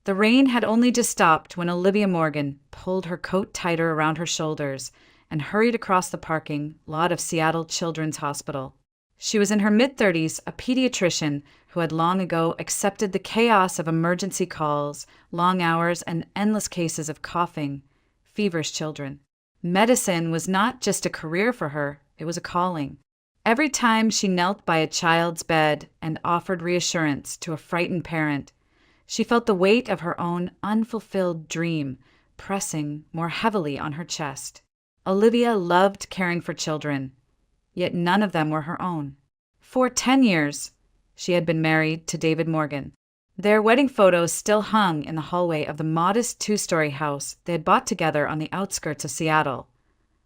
The rain had only just stopped when Olivia Morgan pulled her coat tighter around her shoulders and hurried across the parking lot of Seattle Children's Hospital. She was in her mid-30s, a pediatrician who had long ago accepted the chaos of emergency calls, long hours, and endless cases of coughing, feverish children. Medicine was not just a career for her, it was a calling. Every time she knelt by a child's bed and offered reassurance to a frightened parent, she felt the weight of her own unfulfilled dream pressing more heavily on her chest. Olivia loved caring for children, yet none of them were her own. For 10 years, she had been married to David Morgan. Their wedding photos still hung in the hallway of the modest 2-story house they had bought together on the outskirts of Seattle,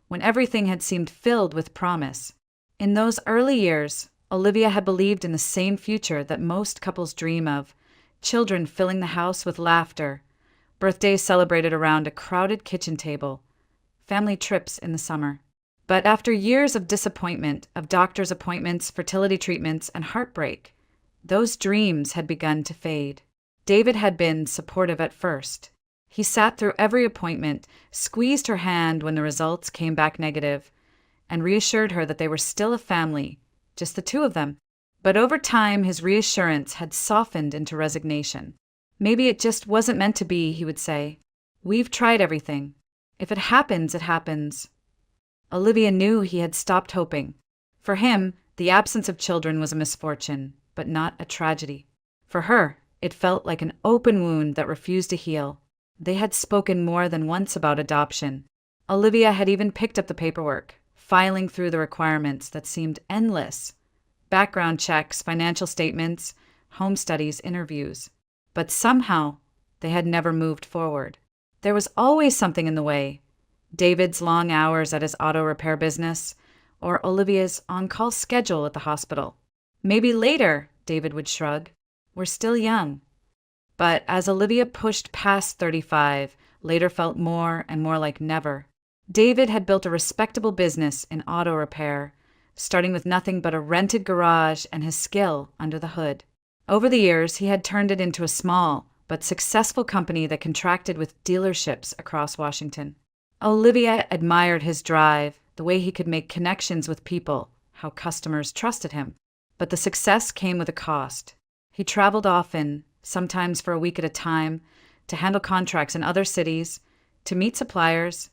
when everything had seemed filled with promise. In those early years, Olivia had believed in the same future that most couples dream of: children filling the house with laughter, birthdays celebrated around a crowded kitchen table, family trips in the summer. But after years of disappointment, of doctor's appointments, fertility treatments, and heartbreak, those dreams had begun to fade. David had been supportive at first. He sat through every appointment, squeezed her hand when the results came back negative, and reassured her that they were still a family, just the two of them. But over time, his reassurance had softened into resignation. Maybe it just wasn't meant to be, he would say. We've tried everything. If it happens, it happens. Olivia knew he had stopped hoping. For him, the absence of children was a misfortune, but not a tragedy. For her, it felt like an open wound that refused to heal. They had spoken more than once about adoption. Olivia had even picked up the paperwork, filing through the requirements that seemed endless. Background checks, financial statements, home studies, interviews. But somehow, they had never moved forward. There was always something in the way. David's long hours at his auto repair business, or Olivia's on-call schedule at the hospital. Maybe later, David would shrug. We're still young. But as Olivia pushed past 35, later felt more and more like never. David had built a respectable business in auto repair, starting with nothing but a rented garage and his skill under the hood. Over the years, he had turned it into a small but successful company that contracted with dealerships across Washington. Olivia admired his drive, the way he could make connections with people, how customers trusted him. But the success came with a cost. He traveled often, sometimes for a week at a time, to handle contracts in other cities, to meet suppliers,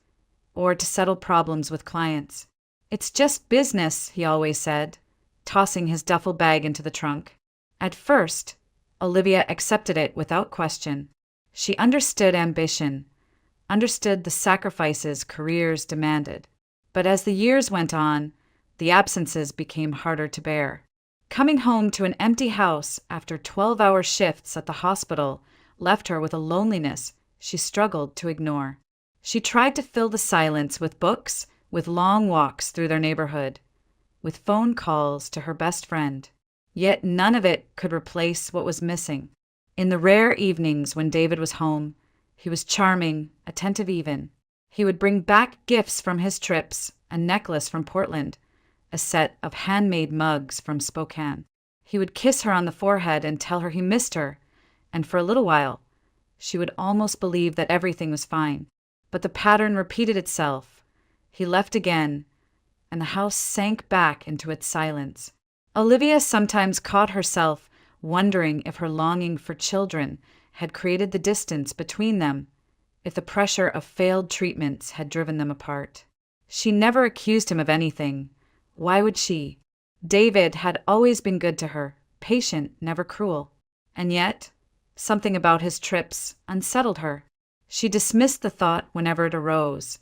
or to settle problems with clients. It's just business, he always said, tossing his duffel bag into the trunk. At first, Olivia accepted it without question. She understood ambition, understood the sacrifices careers demanded. But as the years went on, the absences became harder to bear. Coming home to an empty house after 12-hour shifts at the hospital left her with a loneliness she struggled to ignore. She tried to fill the silence with books, with long walks through their neighborhood, with phone calls to her best friend. Yet none of it could replace what was missing. In the rare evenings when David was home, he was charming, attentive even. He would bring back gifts from his trips, a necklace from Portland, a set of handmade mugs from Spokane. He would kiss her on the forehead and tell her he missed her, and for a little while, she would almost believe that everything was fine. But the pattern repeated itself. He left again, and the house sank back into its silence. Olivia sometimes caught herself wondering if her longing for children had created the distance between them, if the pressure of failed treatments had driven them apart. She never accused him of anything. Why would she? David had always been good to her, patient, never cruel. And yet, something about his trips unsettled her. She dismissed the thought whenever it arose,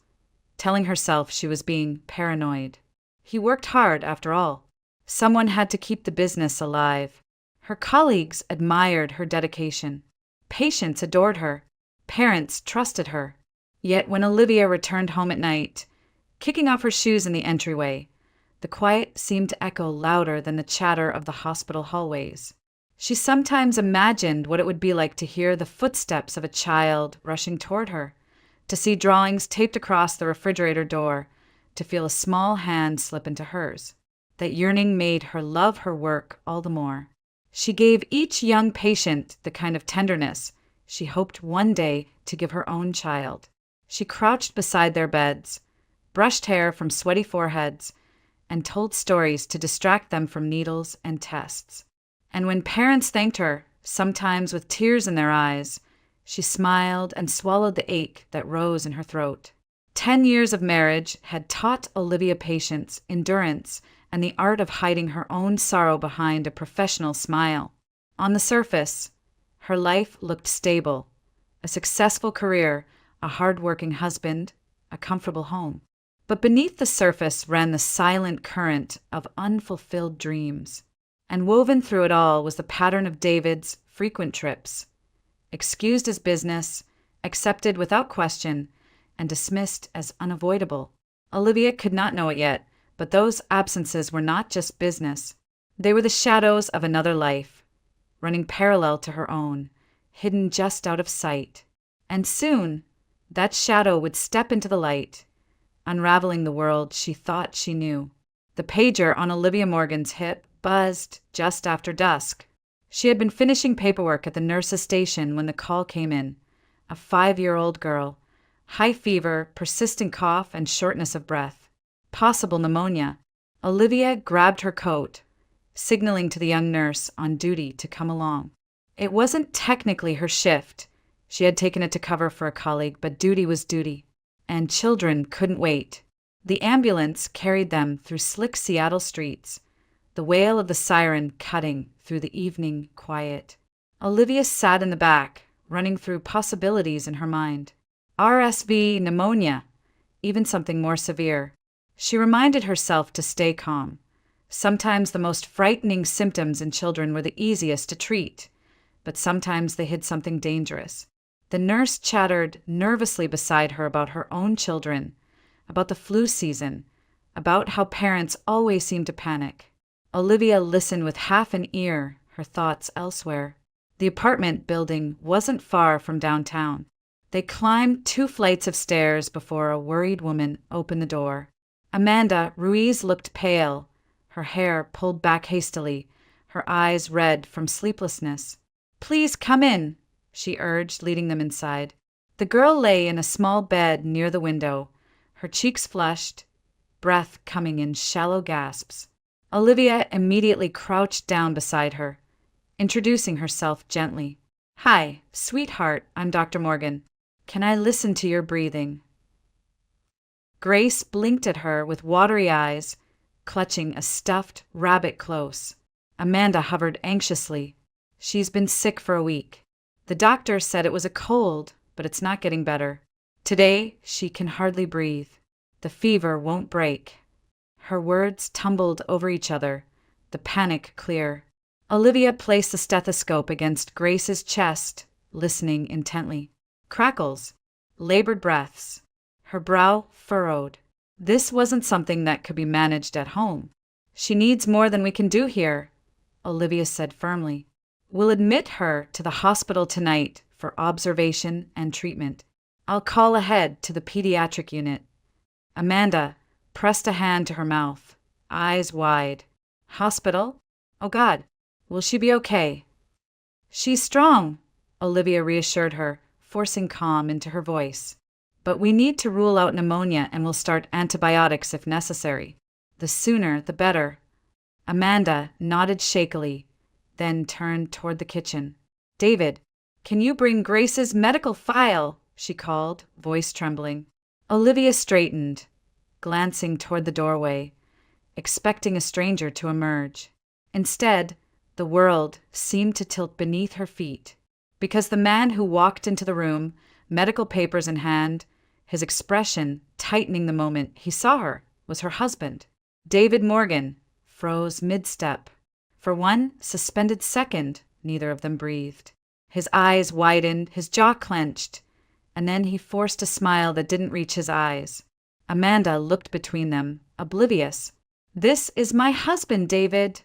telling herself she was being paranoid. He worked hard, after all. Someone had to keep the business alive. Her colleagues admired her dedication. Patients adored her. Parents trusted her. Yet when Olivia returned home at night, kicking off her shoes in the entryway, the quiet seemed to echo louder than the chatter of the hospital hallways. She sometimes imagined what it would be like to hear the footsteps of a child rushing toward her, to see drawings taped across the refrigerator door, to feel a small hand slip into hers. That yearning made her love her work all the more. She gave each young patient the kind of tenderness she hoped one day to give her own child. She crouched beside their beds, brushed hair from sweaty foreheads, and told stories to distract them from needles and tests. And when parents thanked her, sometimes with tears in their eyes, she smiled and swallowed the ache that rose in her throat. 10 years of marriage had taught Olivia patience, endurance, and the art of hiding her own sorrow behind a professional smile. On the surface, her life looked stable: a successful career, a hard-working husband, a comfortable home. But beneath the surface ran the silent current of unfulfilled dreams. And woven through it all was the pattern of David's frequent trips, excused as business, accepted without question, and dismissed as unavoidable. Olivia could not know it yet, but those absences were not just business. They were the shadows of another life, running parallel to her own, hidden just out of sight. And soon, that shadow would step into the light, unraveling the world she thought she knew. The pager on Olivia Morgan's hip buzzed just after dusk. She had been finishing paperwork at the nurse's station when the call came in. A 5-year-old girl, high fever, persistent cough, and shortness of breath. Possible pneumonia. Olivia grabbed her coat, signaling to the young nurse on duty to come along. It wasn't technically her shift. She had taken it to cover for a colleague, but duty was duty. And children couldn't wait. The ambulance carried them through slick Seattle streets, the wail of the siren cutting through the evening quiet. Olivia sat in the back, running through possibilities in her mind. RSV, pneumonia, even something more severe. She reminded herself to stay calm. Sometimes the most frightening symptoms in children were the easiest to treat, but sometimes they hid something dangerous. The nurse chattered nervously beside her about her own children, about the flu season, about how parents always seem to panic. Olivia listened with half an ear, her thoughts elsewhere. The apartment building wasn't far from downtown. They climbed 2 flights of stairs before a worried woman opened the door. Amanda Ruiz looked pale, her hair pulled back hastily, her eyes red from sleeplessness. "Please come in," she urged, leading them inside. The girl lay in a small bed near the window, her cheeks flushed, breath coming in shallow gasps. Olivia immediately crouched down beside her, introducing herself gently. "Hi, sweetheart, I'm Dr. Morgan. Can I listen to your breathing?" Grace blinked at her with watery eyes, clutching a stuffed rabbit close. Amanda hovered anxiously. "She's been sick for a week. The doctor said it was a cold, but it's not getting better. Today, she can hardly breathe. The fever won't break." Her words tumbled over each other, the panic clear. Olivia placed the stethoscope against Grace's chest, listening intently. Crackles, labored breaths, her brow furrowed. This wasn't something that could be managed at home. "She needs more than we can do here," Olivia said firmly. "We'll admit her to the hospital tonight for observation and treatment. I'll call ahead to the pediatric unit." Amanda pressed a hand to her mouth, eyes wide. "Hospital? Oh God, will she be okay?" "She's strong," Olivia reassured her, forcing calm into her voice. "But we need to rule out pneumonia and we'll start antibiotics if necessary. The sooner, the better." Amanda nodded shakily, then turned toward the kitchen. "David, can you bring Grace's medical file?" she called, voice trembling. Olivia straightened, glancing toward the doorway, expecting a stranger to emerge. Instead, the world seemed to tilt beneath her feet, because the man who walked into the room, medical papers in hand, his expression tightening the moment he saw her, was her husband. David Morgan froze mid-step. For one suspended second, neither of them breathed. His eyes widened, his jaw clenched, and then he forced a smile that didn't reach his eyes. Amanda looked between them, oblivious. "This is my husband, David,"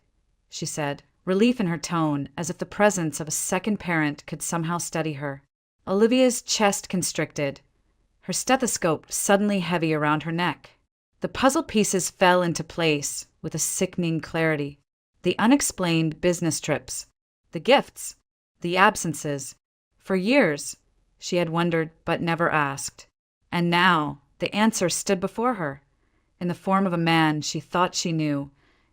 she said, relief in her tone, as if the presence of a second parent could somehow steady her. Olivia's chest constricted, her stethoscope suddenly heavy around her neck. The puzzle pieces fell into place with a sickening clarity. The unexplained business trips, the gifts, the absences. For years, she had wondered but never asked. And now, the answer stood before her, in the form of a man she thought she knew,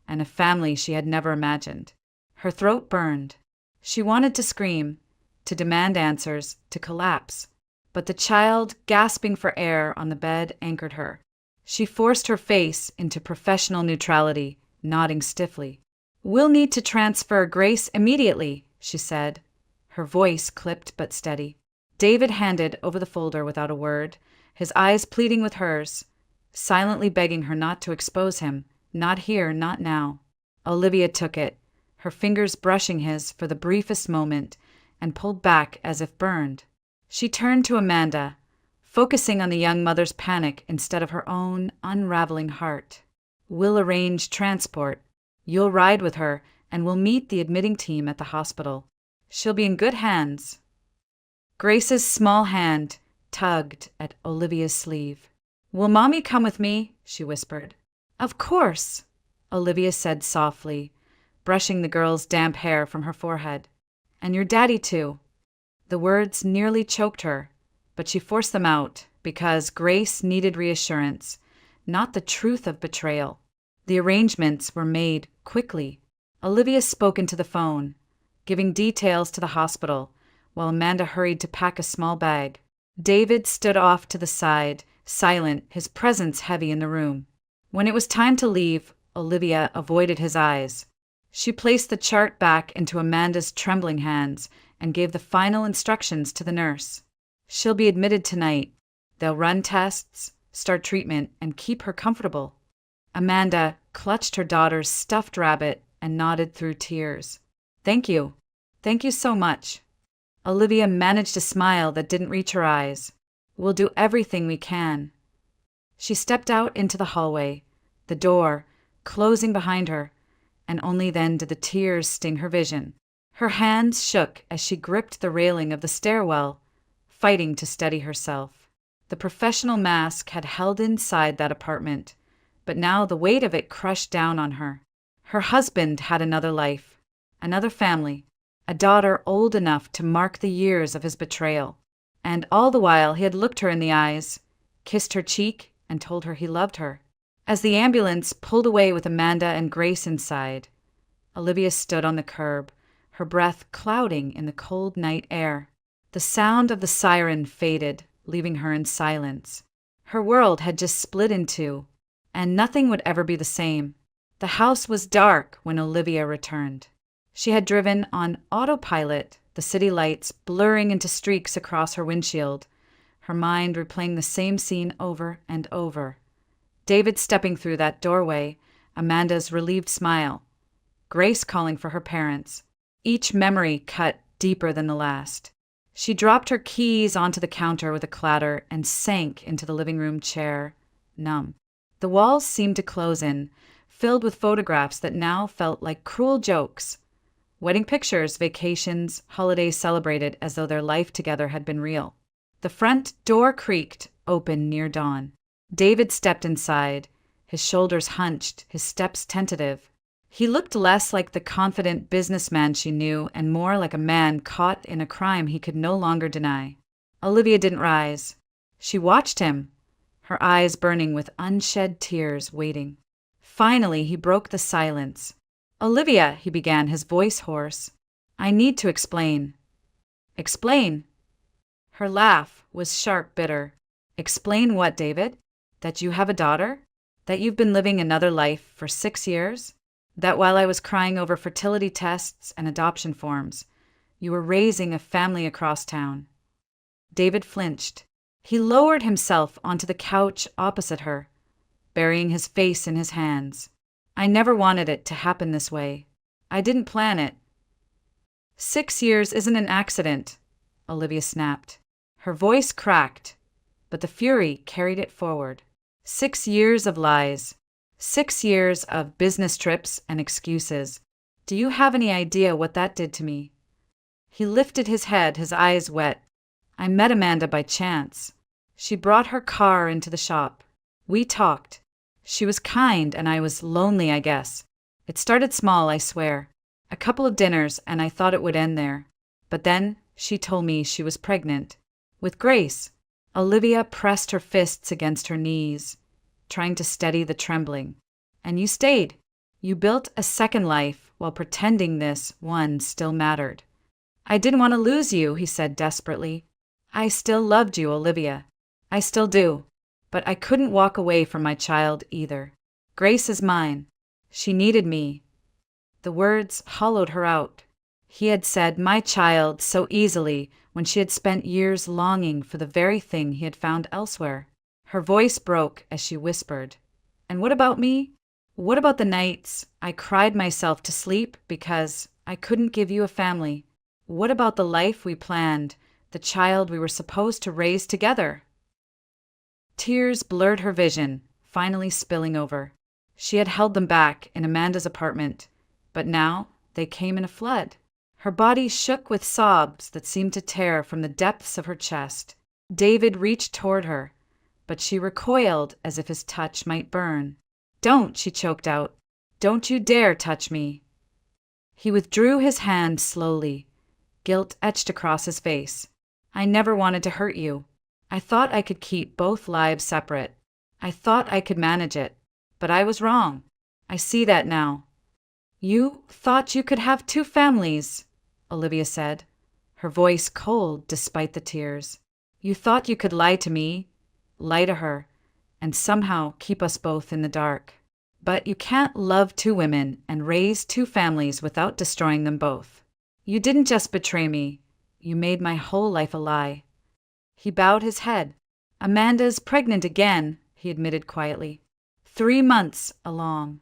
and a family she had never imagined. Her throat burned. She wanted to scream, to demand answers, to collapse. But the child, gasping for air on the bed, anchored her. She forced her face into professional neutrality, nodding stiffly. "We'll need to transfer Grace immediately," she said, her voice clipped but steady. David handed over the folder without a word, his eyes pleading with hers, silently begging her not to expose him, not here, not now. Olivia took it, her fingers brushing his for the briefest moment, and pulled back as if burned. She turned to Amanda, focusing on the young mother's panic instead of her own unraveling heart. "We'll arrange transport. You'll ride with her, and we'll meet the admitting team at the hospital. She'll be in good hands." Grace's small hand tugged at Olivia's sleeve. "Will Mommy come with me?" she whispered. "Of course," Olivia said softly, brushing the girl's damp hair from her forehead. "And your daddy, too." The words nearly choked her, but she forced them out because Grace needed reassurance, not the truth of betrayal. The arrangements were made quickly. Olivia spoke into the phone, giving details to the hospital, while Amanda hurried to pack a small bag. David stood off to the side, silent, his presence heavy in the room. When it was time to leave, Olivia avoided his eyes. She placed the chart back into Amanda's trembling hands and gave the final instructions to the nurse. "She'll be admitted tonight. They'll run tests, start treatment, and keep her comfortable." Amanda clutched her daughter's stuffed rabbit and nodded through tears. "Thank you. Thank you so much." Olivia managed a smile that didn't reach her eyes. "We'll do everything we can." She stepped out into the hallway, the door closing behind her, and only then did the tears sting her vision. Her hands shook as she gripped the railing of the stairwell, fighting to steady herself. The professional mask had held inside that apartment, but now the weight of it crushed down on her. Her husband had another life, another family, a daughter old enough to mark the years of his betrayal. And all the while he had looked her in the eyes, kissed her cheek, and told her he loved her. As the ambulance pulled away with Amanda and Grace inside, Olivia stood on the curb, her breath clouding in the cold night air. The sound of the siren faded, leaving her in silence. Her world had just split in two, and nothing would ever be the same. The house was dark when Olivia returned. She had driven on autopilot, the city lights blurring into streaks across her windshield, her mind replaying the same scene over and over. David stepping through that doorway, Amanda's relieved smile, Grace calling for her parents, each memory cut deeper than the last. She dropped her keys onto the counter with a clatter and sank into the living room chair, numb. The walls seemed to close in, filled with photographs that now felt like cruel jokes. Wedding pictures, vacations, holidays celebrated as though their life together had been real. The front door creaked open near dawn. David stepped inside, his shoulders hunched, his steps tentative. He looked less like the confident businessman she knew and more like a man caught in a crime he could no longer deny. Olivia didn't rise. She watched him, her eyes burning with unshed tears, waiting. Finally, he broke the silence. "Olivia," he began, his voice hoarse, "I need to explain." "Explain?" Her laugh was sharp, bitter. "Explain what, David? That you have a daughter? That you've been living another life for 6 years? That while I was crying over fertility tests and adoption forms, you were raising a family across town?" David flinched. He lowered himself onto the couch opposite her, burying his face in his hands. "I never wanted it to happen this way. I didn't plan it." 6 years isn't an accident, Olivia snapped. Her voice cracked, but the fury carried it forward. 6 years of lies. 6 years of business trips and excuses. Do you have any idea what that did to me? He lifted his head, his eyes wet. I met Amanda by chance. She brought her car into the shop. We talked. She was kind and I was lonely, I guess. It started small, I swear. A couple of dinners and I thought it would end there. But then She told me she was pregnant. With Grace. Olivia pressed her fists against her knees, trying to steady the trembling. And you stayed. You built a second life while pretending this one still mattered. I didn't want to lose you, he said desperately. I still loved you, Olivia. I still do. But I couldn't walk away from my child either. Grace is mine. She needed me. The words hollowed her out. He had said my child so easily when she had spent years longing for the very thing he had found elsewhere. Her voice broke as she whispered, "And what about me? What about the nights I cried myself to sleep because I couldn't give you a family? What about the life we planned, the child we were supposed to raise together?" Tears blurred her vision, finally spilling over. She had held them back in Amanda's apartment, but now they came in a flood. Her body shook with sobs that seemed to tear from the depths of her chest. David reached toward her, but she recoiled as if his touch might burn. "Don't," she choked out. "Don't you dare touch me." He withdrew his hand slowly, guilt etched across his face. "I never wanted to hurt you. I thought I could keep both lives separate. I thought I could manage it. But I was wrong. I see that now." "You thought you could have two families," Olivia said, her voice cold despite the tears. "You thought you could lie to me, lie to her, and somehow keep us both in the dark. But you can't love two women and raise two families without destroying them both. You didn't just betray me, you made my whole life a lie." He bowed his head. "Amanda's pregnant again," he admitted quietly. 3 months along.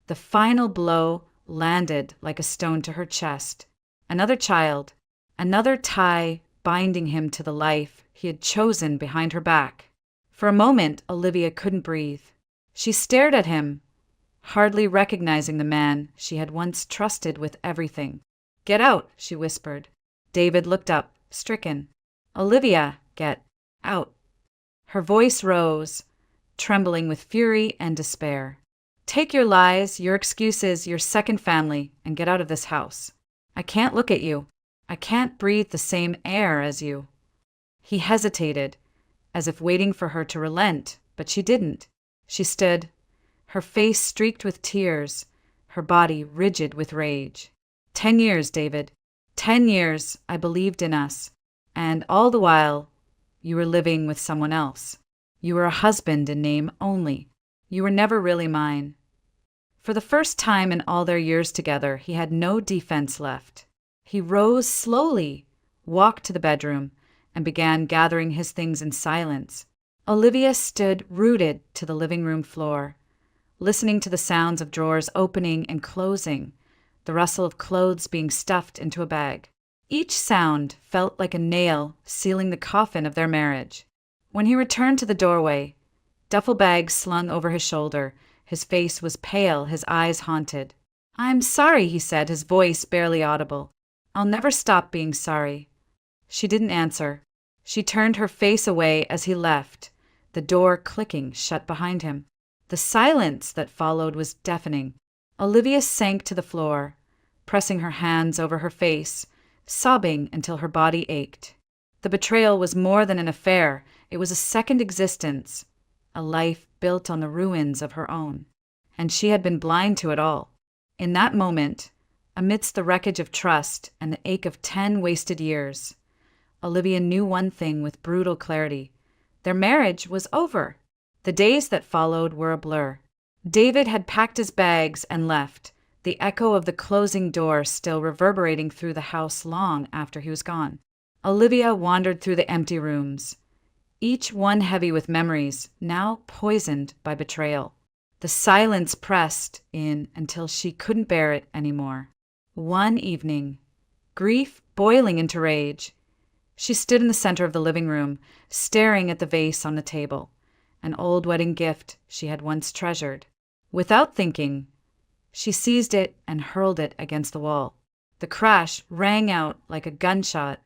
The final blow landed like a stone to her chest. Another child, another tie binding him to the life he had chosen behind her back. For a moment, Olivia couldn't breathe. She stared at him, hardly recognizing the man she had once trusted with everything. "Get out," she whispered. David looked up, stricken. "Olivia, get out." Her voice rose, trembling with fury and despair. "Take your lies, your excuses, your second family, and get out of this house. I can't look at you. I can't breathe the same air as you." He hesitated, as if waiting for her to relent, but she didn't. She stood, her face streaked with tears, her body rigid with rage. 10 years, David. 10 years I believed in us, and all the while, you were living with someone else. You were a husband in name only. You were never really mine." For the first time in all their years together, he had no defense left. He rose slowly, walked to the bedroom, and began gathering his things in silence. Olivia stood rooted to the living room floor, listening to the sounds of drawers opening and closing, the rustle of clothes being stuffed into a bag. Each sound felt like a nail sealing the coffin of their marriage. When he returned to the doorway, duffel bag slung over his shoulder, his face was pale, his eyes haunted. "I'm sorry," he said, his voice barely audible. "I'll never stop being sorry." She didn't answer. She turned her face away as he left, the door clicking shut behind him. The silence that followed was deafening. Olivia sank to the floor, pressing her hands over her face, sobbing until her body ached. The betrayal was more than an affair. It was a second existence, a life built on the ruins of her own. And she had been blind to it all. In that moment, amidst the wreckage of trust and the ache of 10 wasted years, Olivia knew one thing with brutal clarity. Their marriage was over. The days that followed were a blur. David had packed his bags and left, the echo of the closing door still reverberating through the house long after he was gone. Olivia wandered through the empty rooms, each one heavy with memories, now poisoned by betrayal. The silence pressed in until she couldn't bear it anymore. One evening, grief boiling into rage, she stood in the center of the living room, staring at the vase on the table, an old wedding gift she had once treasured. Without thinking, she seized it and hurled it against the wall. The crash rang out like a gunshot,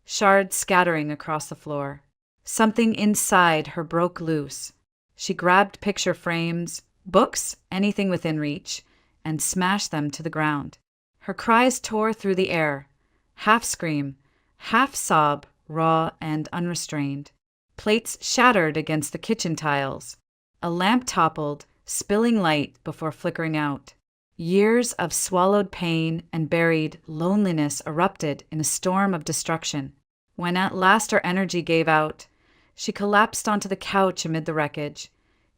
shards scattering across the floor. Something inside her broke loose. She grabbed picture frames, books, anything within reach, and smashed them to the ground. Her cries tore through the air, half scream, half sob, raw and unrestrained. Plates shattered against the kitchen tiles. A lamp toppled, spilling light before flickering out. Years of swallowed pain and buried loneliness erupted in a storm of destruction. When at last her energy gave out, she collapsed onto the couch amid the wreckage,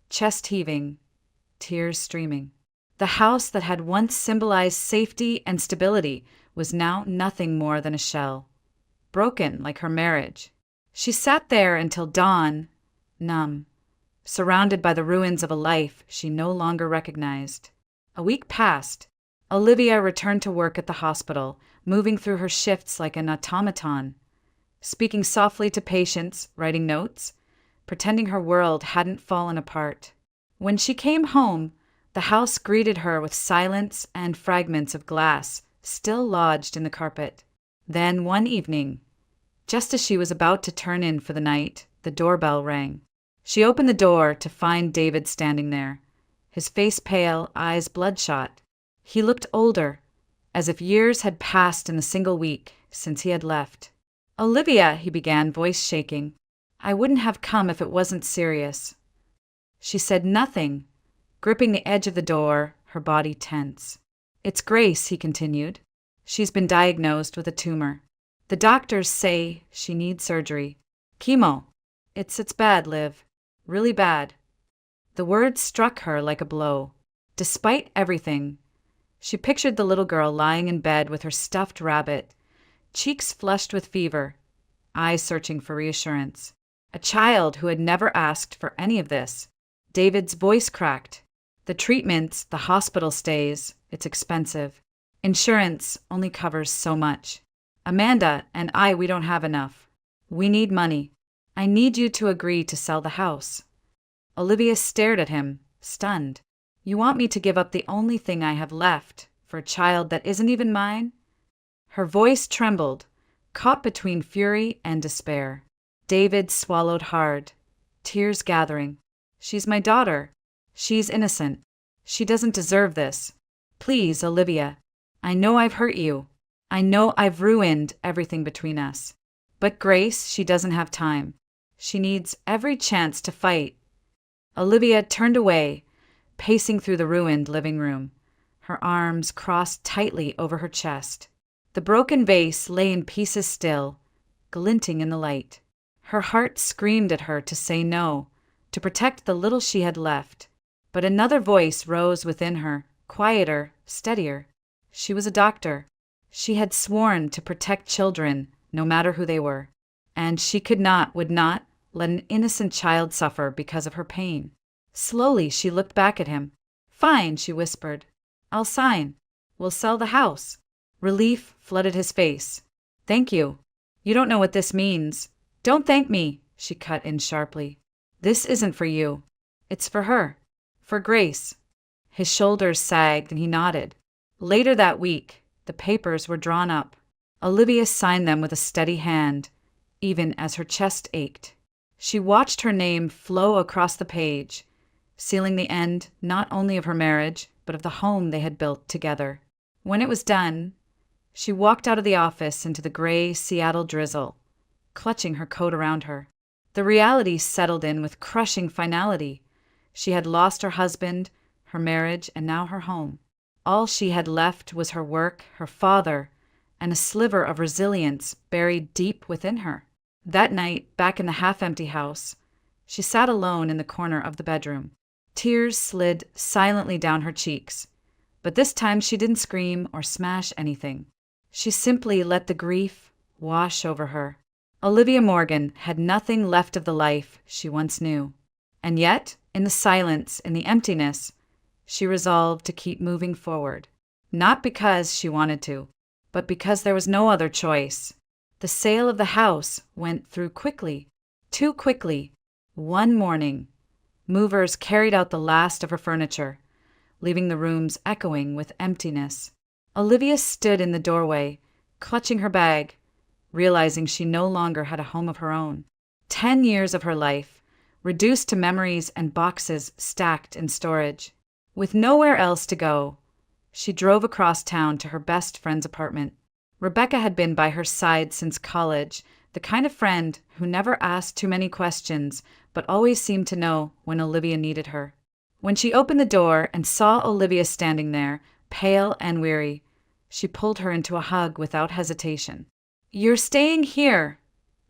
chest heaving, tears streaming. The house that had once symbolized safety and stability was now nothing more than a shell, broken like her marriage. She sat there until dawn, numb, surrounded by the ruins of a life she no longer recognized. A week passed. Olivia returned to work at the hospital, moving through her shifts like an automaton, speaking softly to patients, writing notes, pretending her world hadn't fallen apart. When she came home, the house greeted her with silence and fragments of glass still lodged in the carpet. Then one evening, just as she was about to turn in for the night, the doorbell rang. She opened the door to find David standing there, his face pale, eyes bloodshot. He looked older, as if years had passed in the single week since he had left. "Olivia," he began, voice shaking. "I wouldn't have come if it wasn't serious." She said nothing, gripping the edge of the door, her body tense. "It's Grace," he continued. "She's been diagnosed with a tumor. The doctors say she needs surgery. Chemo. It's bad, Liv. Really bad." The words struck her like a blow. Despite everything, she pictured the little girl lying in bed with her stuffed rabbit, cheeks flushed with fever, eyes searching for reassurance. A child who had never asked for any of this. David's voice cracked. "The treatments, the hospital stays, it's expensive. Insurance only covers so much. Amanda and I, we don't have enough. We need money. I need you to agree to sell the house." Olivia stared at him, stunned. "You want me to give up the only thing I have left for a child that isn't even mine?" Her voice trembled, caught between fury and despair. David swallowed hard, tears gathering. "She's my daughter. She's innocent. She doesn't deserve this. Please, Olivia. I know I've hurt you. I know I've ruined everything between us. But Grace, she doesn't have time. She needs every chance to fight." Olivia turned away, pacing through the ruined living room, her arms crossed tightly over her chest. The broken vase lay in pieces still, glinting in the light. Her heart screamed at her to say no, to protect the little she had left. But another voice rose within her, quieter, steadier. She was a doctor. She had sworn to protect children, no matter who they were. And she would not, let an innocent child suffer because of her pain. Slowly, she looked back at him. "Fine," she whispered. "I'll sign. We'll sell the house." Relief flooded his face. "Thank you. You don't know what this means." "Don't thank me," she cut in sharply. "This isn't for you. It's for her. For Grace." His shoulders sagged and he nodded. Later that week, the papers were drawn up. Olivia signed them with a steady hand, even as her chest ached. She watched her name flow across the page, sealing the end not only of her marriage, but of the home they had built together. When it was done, she walked out of the office into the gray Seattle drizzle, clutching her coat around her. The reality settled in with crushing finality. She had lost her husband, her marriage, and now her home. All she had left was her work, her father, and a sliver of resilience buried deep within her. That night, back in the half-empty house, she sat alone in the corner of the bedroom. Tears slid silently down her cheeks, but this time she didn't scream or smash anything. She simply let the grief wash over her. Olivia Morgan had nothing left of the life she once knew. And yet, in the silence, in the emptiness, she resolved to keep moving forward. Not because she wanted to, but because there was no other choice. The sale of the house went through quickly, too quickly. One morning, movers carried out the last of her furniture, leaving the rooms echoing with emptiness. Olivia stood in the doorway, clutching her bag, realizing she no longer had a home of her own. 10 years of her life, reduced to memories and boxes stacked in storage. With nowhere else to go, she drove across town to her best friend's apartment. Rebecca had been by her side since college, the kind of friend who never asked too many questions but always seemed to know when Olivia needed her. When she opened the door and saw Olivia standing there, pale and weary, she pulled her into a hug without hesitation. "You're staying here,"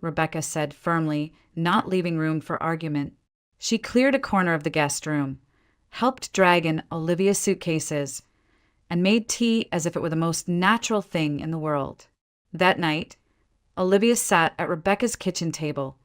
Rebecca said firmly, not leaving room for argument. She cleared a corner of the guest room, helped drag in Olivia's suitcases, and made tea as if it were the most natural thing in the world. That night, Olivia sat at Rebecca's kitchen table,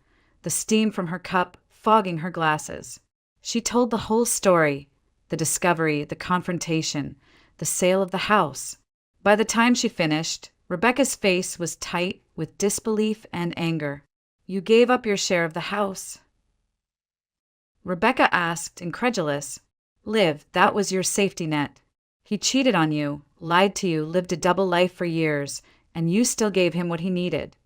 the steam from her cup fogging her glasses. She told the whole story, the discovery, the confrontation, the sale of the house. By the time she finished, Rebecca's face was tight with disbelief and anger. "You gave up your share of the house?" Rebecca asked, incredulous. "Liv, that was your safety net. He cheated on you, lied to you, lived a double life for years, and you still gave him what he needed."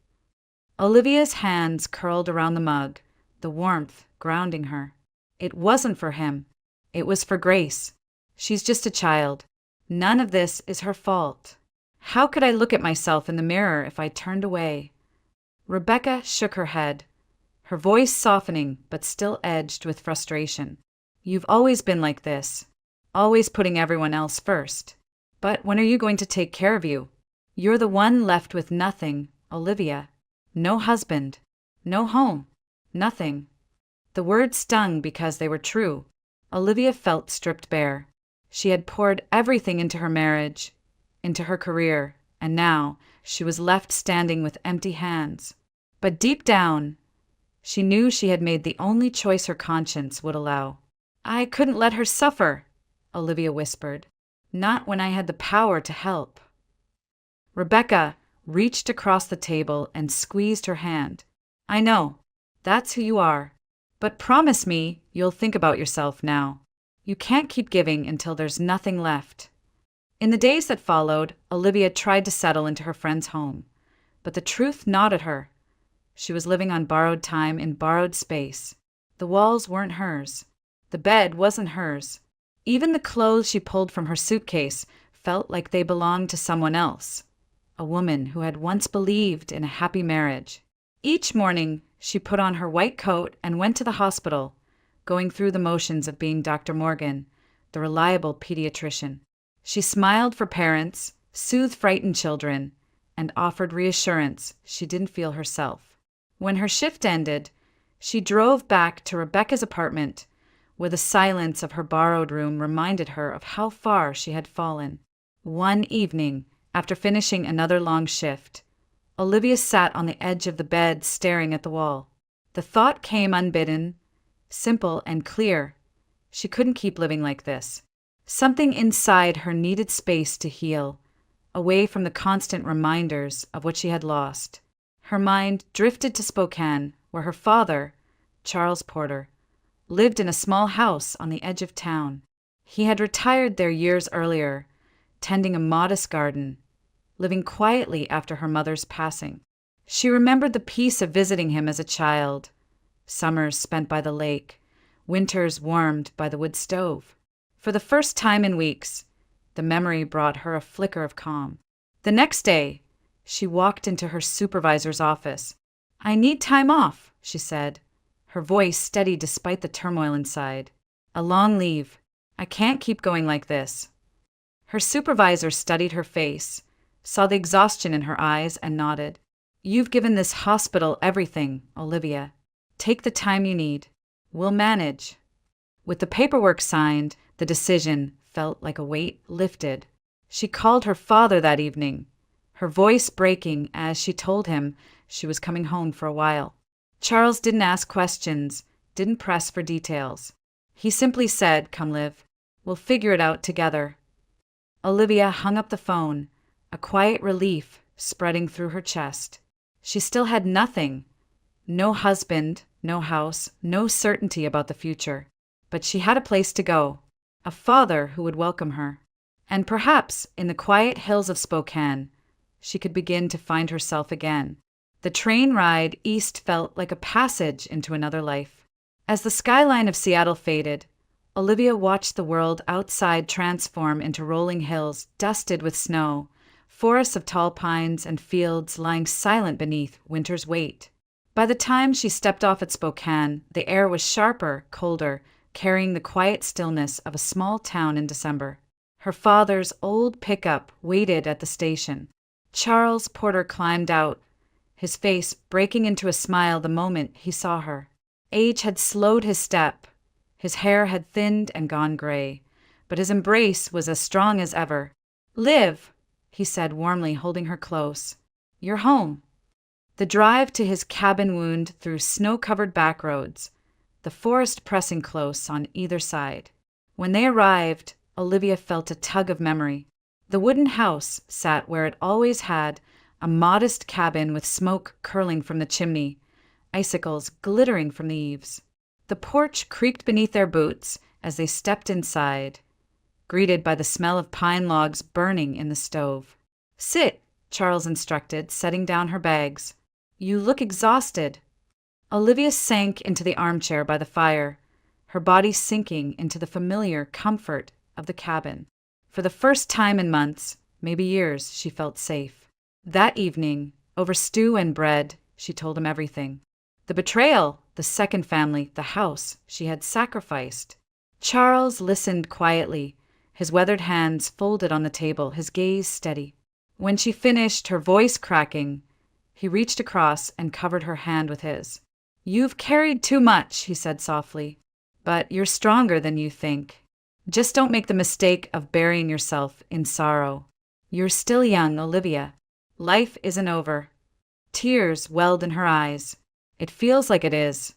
Olivia's hands curled around the mug, the warmth grounding her. "It wasn't for him. It was for Grace. She's just a child. None of this is her fault. How could I look at myself in the mirror if I turned away?" Rebecca shook her head, her voice softening but still edged with frustration. "You've always been like this, always putting everyone else first. But when are you going to take care of you? You're the one left with nothing, Olivia. No husband, no home, nothing." The words stung because they were true. Olivia felt stripped bare. She had poured everything into her marriage, into her career, and now she was left standing with empty hands. But deep down, she knew she had made the only choice her conscience would allow. "I couldn't let her suffer," Olivia whispered. "Not when I had the power to help." Rebecca reached across the table and squeezed her hand. "I know, that's who you are. But promise me you'll think about yourself now. You can't keep giving until there's nothing left." In the days that followed, Olivia tried to settle into her friend's home. But the truth gnawed at her. She was living on borrowed time in borrowed space. The walls weren't hers. The bed wasn't hers. Even the clothes she pulled from her suitcase felt like they belonged to someone else, a woman who had once believed in a happy marriage. Each morning, she put on her white coat and went to the hospital, going through the motions of being Dr. Morgan, the reliable pediatrician. She smiled for parents, soothed frightened children, and offered reassurance she didn't feel herself. When her shift ended, she drove back to Rebecca's apartment, where the silence of her borrowed room reminded her of how far she had fallen. One evening, after finishing another long shift, Olivia sat on the edge of the bed staring at the wall. The thought came unbidden, simple and clear. She couldn't keep living like this. Something inside her needed space to heal, away from the constant reminders of what she had lost. Her mind drifted to Spokane, where her father, Charles Porter, lived in a small house on the edge of town. He had retired there years earlier, tending a modest garden, living quietly after her mother's passing. She remembered the peace of visiting him as a child, summers spent by the lake, winters warmed by the wood stove. For the first time in weeks, the memory brought her a flicker of calm. The next day, she walked into her supervisor's office. "I need time off," she said, her voice steady despite the turmoil inside. "A long leave. I can't keep going like this." Her supervisor studied her face, saw the exhaustion in her eyes, and nodded. "You've given this hospital everything, Olivia. Take the time you need. We'll manage." With the paperwork signed, the decision felt like a weight lifted. She called her father that evening, her voice breaking as she told him she was coming home for a while. Charles didn't ask questions, didn't press for details. He simply said, "Come live. We'll figure it out together." Olivia hung up the phone, a quiet relief spreading through her chest. She still had nothing. No husband, no house, no certainty about the future. But she had a place to go, a father who would welcome her. And perhaps in the quiet hills of Spokane, she could begin to find herself again. The train ride east felt like a passage into another life. As the skyline of Seattle faded, Olivia watched the world outside transform into rolling hills dusted with snow, forests of tall pines and fields lying silent beneath winter's weight. By the time she stepped off at Spokane, the air was sharper, colder, carrying the quiet stillness of a small town in December. Her father's old pickup waited at the station. Charles Porter climbed out, his face breaking into a smile the moment he saw her. Age had slowed his step. His hair had thinned and gone gray, but his embrace was as strong as ever. "Liv," he said warmly, holding her close. "You're home." The drive to his cabin wound through snow-covered back roads, the forest pressing close on either side. When they arrived, Olivia felt a tug of memory. The wooden house sat where it always had, a modest cabin with smoke curling from the chimney, icicles glittering from the eaves. The porch creaked beneath their boots as they stepped inside, greeted by the smell of pine logs burning in the stove. "Sit," Charles instructed, setting down her bags. "You look exhausted." Olivia sank into the armchair by the fire, her body sinking into the familiar comfort of the cabin. For the first time in months, maybe years, she felt safe. That evening, over stew and bread, she told him everything. The betrayal, the second family, the house she had sacrificed. Charles listened quietly, his weathered hands folded on the table, his gaze steady. When she finished, her voice cracking, he reached across and covered her hand with his. "You've carried too much," he said softly, "but you're stronger than you think. Just don't make the mistake of burying yourself in sorrow. You're still young, Olivia. Life isn't over." Tears welled in her eyes. "It feels like it is."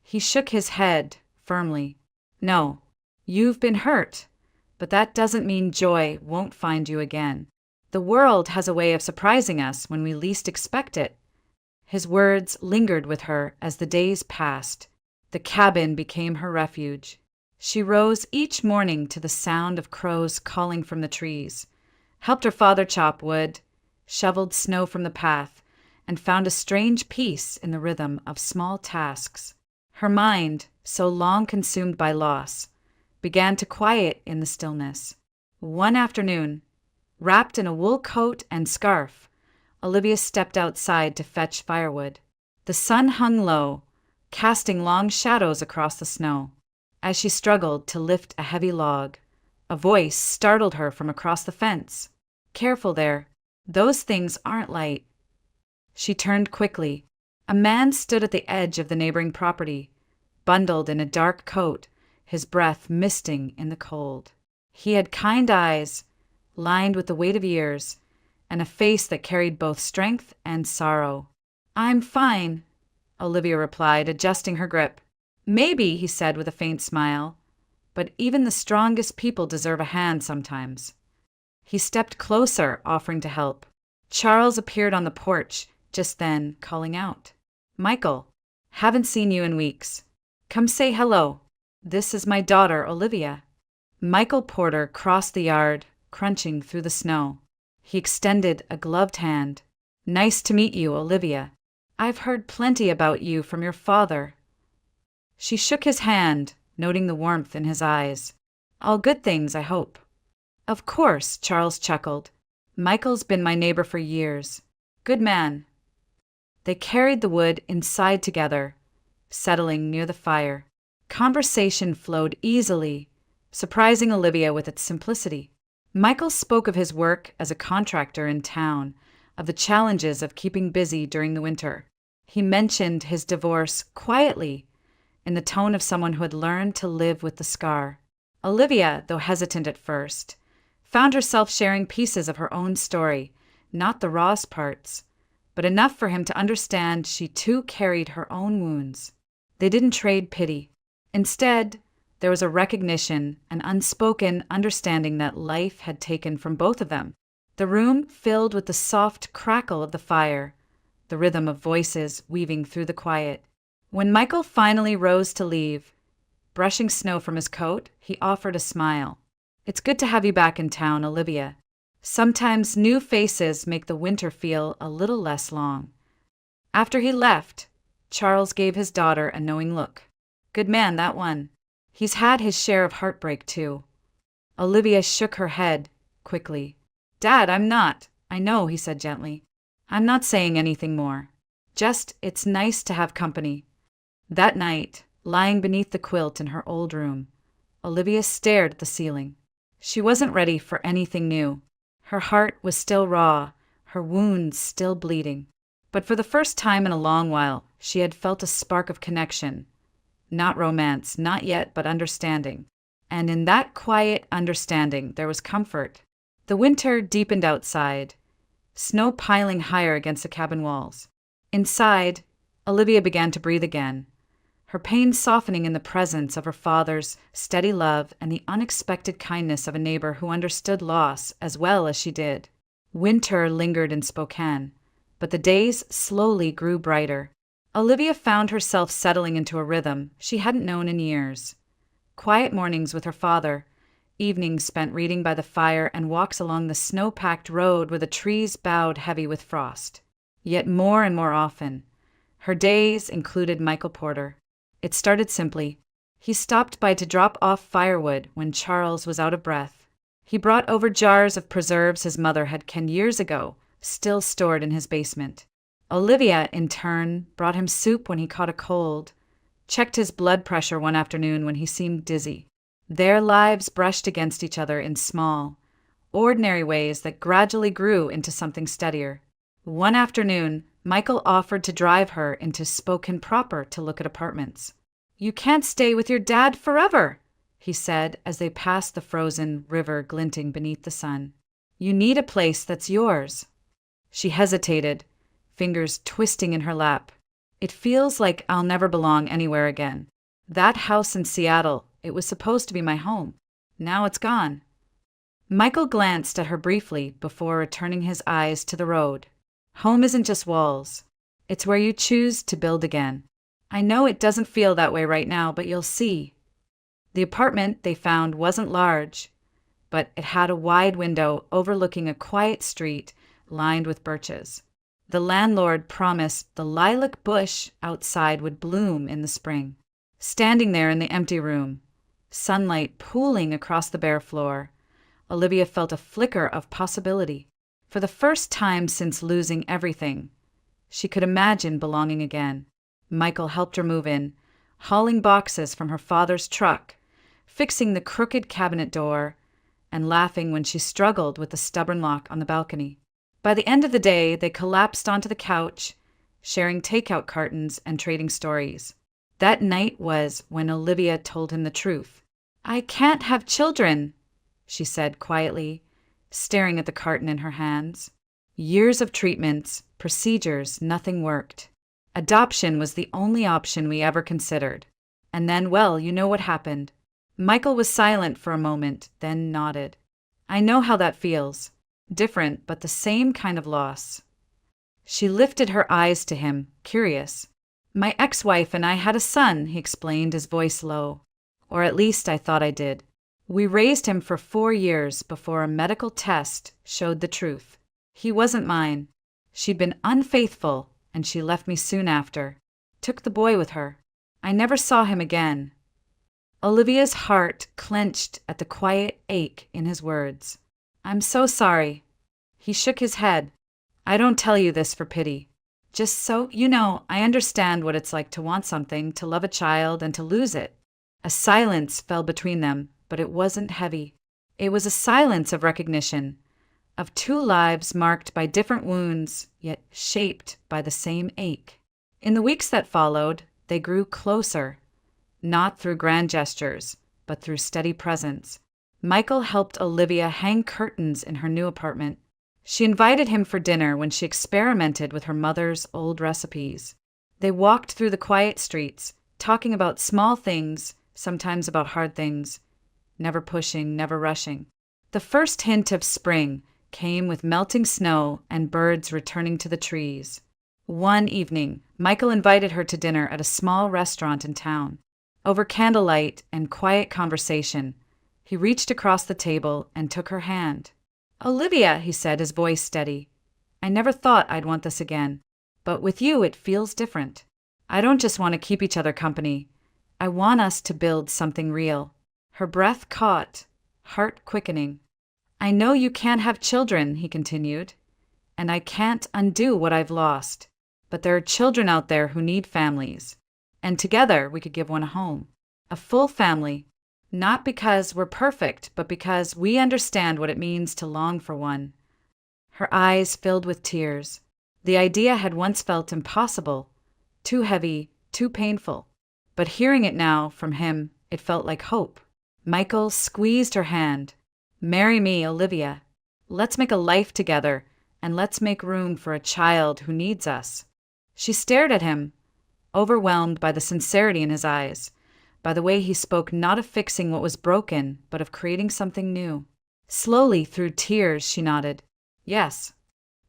He shook his head firmly. "No, you've been hurt, but that doesn't mean joy won't find you again. The world has a way of surprising us when we least expect it." His words lingered with her as the days passed. The cabin became her refuge. She rose each morning to the sound of crows calling from the trees, helped her father chop wood, shoveled snow from the path, and found a strange peace in the rhythm of small tasks. Her mind, so long consumed by loss, began to quiet in the stillness. One afternoon, wrapped in a wool coat and scarf, Olivia stepped outside to fetch firewood. The sun hung low, casting long shadows across the snow. As she struggled to lift a heavy log, a voice startled her from across the fence. "Careful there. Those things aren't light." She turned quickly. A man stood at the edge of the neighboring property, bundled in a dark coat, his breath misting in the cold. He had kind eyes, lined with the weight of years, and a face that carried both strength and sorrow. "I'm fine," Olivia replied, adjusting her grip. "Maybe," he said with a faint smile, "but even the strongest people deserve a hand sometimes." He stepped closer, offering to help. Charles appeared on the porch just then, calling out, "Michael, haven't seen you in weeks. Come say hello. This is my daughter, Olivia." Michael Porter crossed the yard, crunching through the snow. He extended a gloved hand. "Nice to meet you, Olivia. I've heard plenty about you from your father." She shook his hand, noting the warmth in his eyes. "All good things, I hope." "Of course," Charles chuckled. "Michael's been my neighbor for years. Good man." They carried the wood inside together, settling near the fire. Conversation flowed easily, surprising Olivia with its simplicity. Michael spoke of his work as a contractor in town, of the challenges of keeping busy during the winter. He mentioned his divorce quietly, in the tone of someone who had learned to live with the scar. Olivia, though hesitant at first, found herself sharing pieces of her own story, not the rawest parts, but enough for him to understand she too carried her own wounds. They didn't trade pity. Instead, there was a recognition, an unspoken understanding that life had taken from both of them. The room filled with the soft crackle of the fire, the rhythm of voices weaving through the quiet. When Michael finally rose to leave, brushing snow from his coat, he offered a smile. "It's good to have you back in town, Olivia. Sometimes new faces make the winter feel a little less long." After he left, Charles gave his daughter a knowing look. "Good man, that one. He's had his share of heartbreak, too." Olivia shook her head quickly. "Dad, I'm not." I know, he said gently. I'm not saying anything more. Just, it's nice to have company. That night, lying beneath the quilt in her old room, Olivia stared at the ceiling. She wasn't ready for anything new. Her heart was still raw, her wounds still bleeding. But for the first time in a long while, she had felt a spark of connection. Not romance, not yet, but understanding. And in that quiet understanding, there was comfort. The winter deepened outside, snow piling higher against the cabin walls. Inside, Olivia began to breathe again, her pain softening in the presence of her father's steady love and the unexpected kindness of a neighbor who understood loss as well as she did. Winter lingered in Spokane, but the days slowly grew brighter. Olivia found herself settling into a rhythm she hadn't known in years. Quiet mornings with her father, evenings spent reading by the fire, and walks along the snow-packed road where the trees bowed heavy with frost. Yet more and more often, her days included Michael Porter. It started simply. He stopped by to drop off firewood when Charles was out of breath. He brought over jars of preserves his mother had canned years ago, still stored in his basement. Olivia, in turn, brought him soup when he caught a cold, checked his blood pressure one afternoon when he seemed dizzy. Their lives brushed against each other in small, ordinary ways that gradually grew into something steadier. One afternoon, Michael offered to drive her into Spokane proper to look at apartments. "You can't stay with your dad forever," he said as they passed the frozen river glinting beneath the sun. "You need a place that's yours." She hesitated, fingers twisting in her lap. "It feels like I'll never belong anywhere again. That house in Seattle, it was supposed to be my home. Now it's gone." Michael glanced at her briefly before returning his eyes to the road. "Home isn't just walls. It's where you choose to build again. I know it doesn't feel that way right now, but you'll see." The apartment they found wasn't large, but it had a wide window overlooking a quiet street lined with birches. The landlord promised the lilac bush outside would bloom in the spring. Standing there in the empty room, sunlight pooling across the bare floor, Olivia felt a flicker of possibility. For the first time since losing everything, she could imagine belonging again. Michael helped her move in, hauling boxes from her father's truck, fixing the crooked cabinet door, and laughing when she struggled with the stubborn lock on the balcony. By the end of the day, they collapsed onto the couch, sharing takeout cartons and trading stories. That night was when Olivia told him the truth. "I can't have children," she said quietly, staring at the carton in her hands. "Years of treatments, procedures, nothing worked. Adoption was the only option we ever considered. And then, well, you know what happened." Michael was silent for a moment, then nodded. "I know how that feels. Different, but the same kind of loss." She lifted her eyes to him, curious. "My ex-wife and I had a son," he explained, his voice low. "Or at least I thought I did. We raised him for 4 years before a medical test showed the truth. He wasn't mine. She'd been unfaithful, and she left me soon after. Took the boy with her. I never saw him again." Olivia's heart clenched at the quiet ache in his words. "I'm so sorry." He shook his head. "I don't tell you this for pity. Just so you know, I understand what it's like to want something, to love a child, and to lose it." A silence fell between them, but it wasn't heavy. It was a silence of recognition, of two lives marked by different wounds, yet shaped by the same ache. In the weeks that followed, they grew closer, not through grand gestures, but through steady presence. Michael helped Olivia hang curtains in her new apartment. She invited him for dinner when she experimented with her mother's old recipes. They walked through the quiet streets, talking about small things, sometimes about hard things, never pushing, never rushing. The first hint of spring came with melting snow and birds returning to the trees. One evening, Michael invited her to dinner at a small restaurant in town. Over candlelight and quiet conversation, he reached across the table and took her hand. "Olivia," he said, his voice steady, "I never thought I'd want this again, but with you it feels different. I don't just want to keep each other company. I want us to build something real." Her breath caught, heart quickening. "I know you can't have children," he continued. and I can't undo what I've lost. But there are children out there who need families, and together we could give one a home. A full family, not because we're perfect, but because we understand what it means to long for one." Her eyes filled with tears. The idea had once felt impossible, too heavy, too painful. But hearing it now from him, it felt like hope. Michael squeezed her hand. "Marry me, Olivia. Let's make a life together, and let's make room for a child who needs us." She stared at him, overwhelmed by the sincerity in his eyes, by the way he spoke not of fixing what was broken, but of creating something new. Slowly, through tears, she nodded. Yes.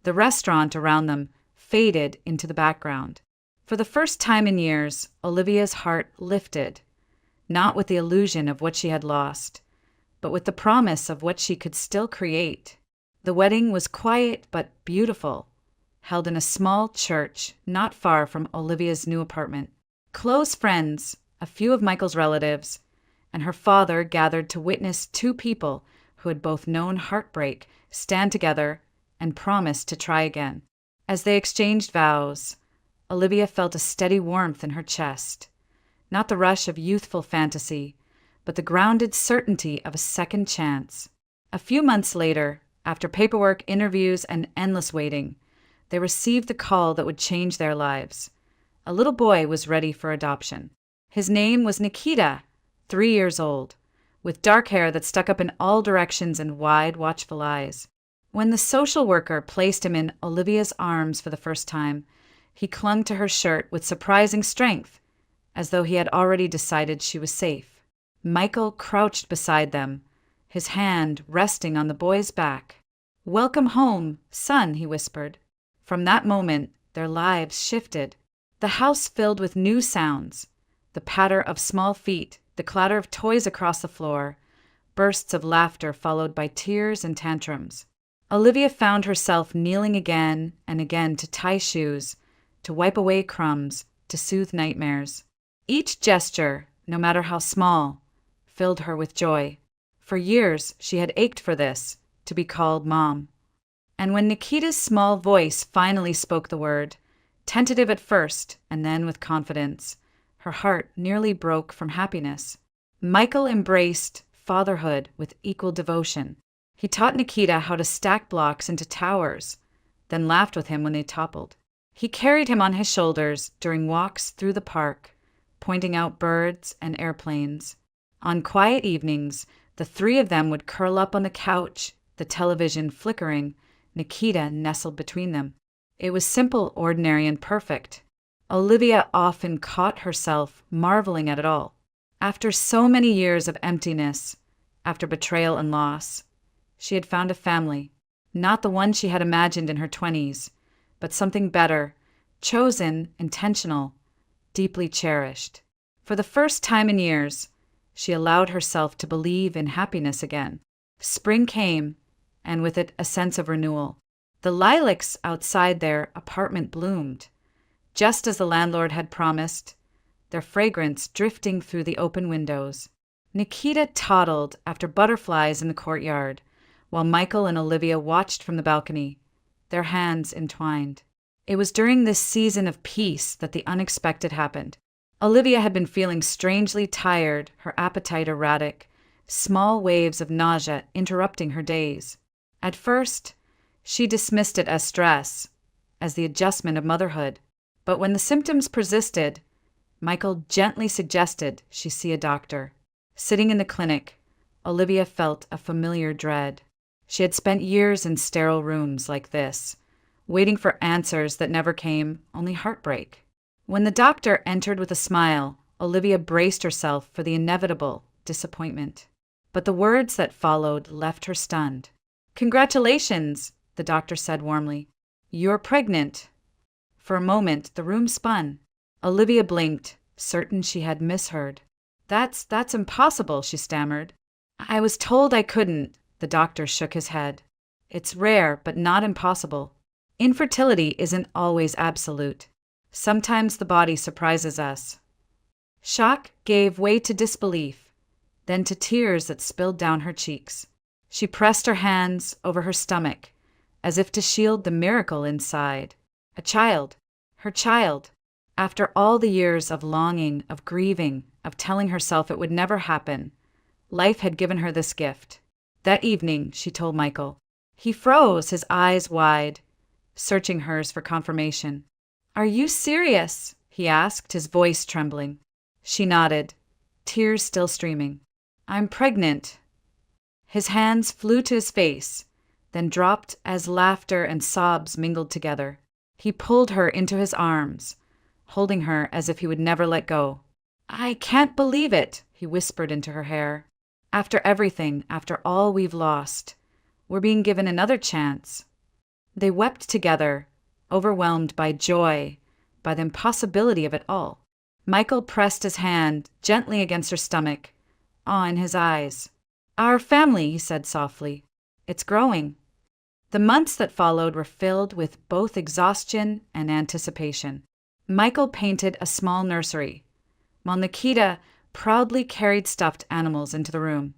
The restaurant around them faded into the background. For the first time in years, Olivia's heart lifted, not with the illusion of what she had lost, but with the promise of what she could still create. The wedding was quiet but beautiful, held in a small church not far from Olivia's new apartment. Close friends, a few of Michael's relatives, and her father gathered to witness two people who had both known heartbreak stand together and promise to try again. As they exchanged vows, Olivia felt a steady warmth in her chest, not the rush of youthful fantasy, but the grounded certainty of a second chance. A few months later, after paperwork, interviews, and endless waiting, they received the call that would change their lives. A little boy was ready for adoption. His name was Nikita, 3 years old, with dark hair that stuck up in all directions and wide, watchful eyes. When the social worker placed him in Olivia's arms for the first time, he clung to her shirt with surprising strength, as though he had already decided she was safe. Michael crouched beside them, his hand resting on the boy's back. "Welcome home, son," he whispered. From that moment, their lives shifted. The house filled with new sounds, the patter of small feet, the clatter of toys across the floor, bursts of laughter followed by tears and tantrums. Olivia found herself kneeling again and again to tie shoes, to wipe away crumbs, to soothe nightmares. Each gesture, no matter how small, filled her with joy. For years, she had ached for this, to be called Mom. And when Nikita's small voice finally spoke the word, tentative at first and then with confidence, her heart nearly broke from happiness. Michael embraced fatherhood with equal devotion. He taught Nikita how to stack blocks into towers, then laughed with him when they toppled. He carried him on his shoulders during walks through the park, pointing out birds and airplanes. On quiet evenings, the three of them would curl up on the couch, the television flickering, Nikita nestled between them. It was simple, ordinary, and perfect. Olivia often caught herself marveling at it all. After so many years of emptiness, after betrayal and loss, she had found a family, not the one she had imagined in her 20s, but something better, chosen, intentional, deeply cherished. For the first time in years, she allowed herself to believe in happiness again. Spring came, and with it a sense of renewal. The lilacs outside their apartment bloomed, just as the landlord had promised, their fragrance drifting through the open windows. Nikita toddled after butterflies in the courtyard, while Michael and Olivia watched from the balcony, their hands entwined. It was during this season of peace that the unexpected happened. Olivia had been feeling strangely tired, her appetite erratic, small waves of nausea interrupting her days. At first, she dismissed it as stress, as the adjustment of motherhood. But when the symptoms persisted, Michael gently suggested she see a doctor. Sitting in the clinic, Olivia felt a familiar dread. She had spent years in sterile rooms like this, waiting for answers that never came, only heartbreak. When the doctor entered with a smile, Olivia braced herself for the inevitable disappointment. But the words that followed left her stunned. "Congratulations," the doctor said warmly. "You're pregnant." For a moment, the room spun. Olivia blinked, certain she had misheard. That's impossible," she stammered. "I was told I couldn't." The doctor shook his head. "It's rare, but not impossible. Infertility isn't always absolute. Sometimes the body surprises us." Shock gave way to disbelief, then to tears that spilled down her cheeks. She pressed her hands over her stomach, as if to shield the miracle inside. A child. Her child. After all the years of longing, of grieving, of telling herself it would never happen, life had given her this gift. That evening, she told Michael. He froze, his eyes wide, searching hers for confirmation. "Are you serious?" he asked, his voice trembling. She nodded, tears still streaming. "I'm pregnant." His hands flew to his face, then dropped as laughter and sobs mingled together. He pulled her into his arms, holding her as if he would never let go. "I can't believe it," he whispered into her hair. "After everything, after all we've lost, we're being given another chance." They wept together, overwhelmed by joy, by the impossibility of it all. Michael pressed his hand gently against her stomach, awe in his eyes. "Our family," he said softly. "It's growing." The months that followed were filled with both exhaustion and anticipation. Michael painted a small nursery, while Nikita proudly carried stuffed animals into the room,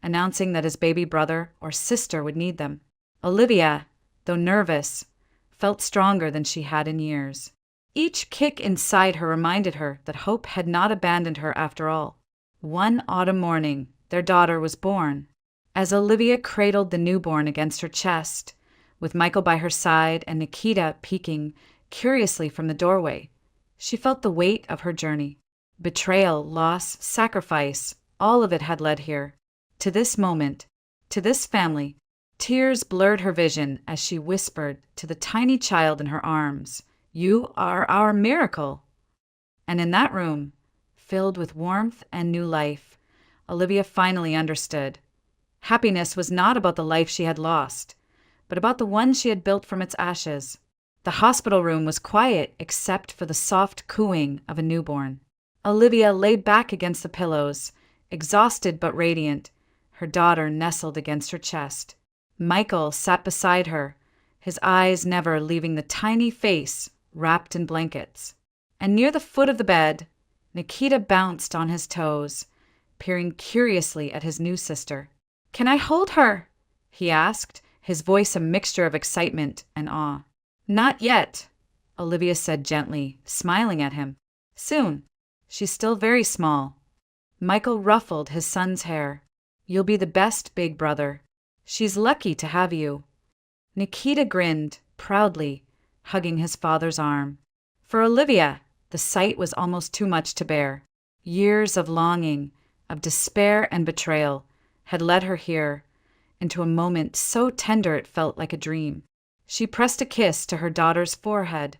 announcing that his baby brother or sister would need them. Olivia, though nervous, felt stronger than she had in years. Each kick inside her reminded her that hope had not abandoned her after all. One autumn morning, their daughter was born. As Olivia cradled the newborn against her chest, with Michael by her side and Nikita peeking curiously from the doorway, she felt the weight of her journey. Betrayal, loss, sacrifice, all of it had led here. To this moment, to this family. Tears blurred her vision as she whispered to the tiny child in her arms, "You are our miracle." And in that room, filled with warmth and new life, Olivia finally understood. Happiness was not about the life she had lost, but about the one she had built from its ashes. The hospital room was quiet except for the soft cooing of a newborn. Olivia lay back against the pillows, exhausted but radiant, her daughter nestled against her chest. Michael sat beside her, his eyes never leaving the tiny face wrapped in blankets. And near the foot of the bed, Nikita bounced on his toes, peering curiously at his new sister. "Can I hold her?" he asked, his voice a mixture of excitement and awe. "Not yet," Olivia said gently, smiling at him. "Soon. She's still very small." Michael ruffled his son's hair. "You'll be the best big brother. She's lucky to have you." Nikita grinned, proudly, hugging his father's arm. For Olivia, the sight was almost too much to bear. Years of longing, of despair and betrayal, had led her here, into a moment so tender it felt like a dream. She pressed a kiss to her daughter's forehead,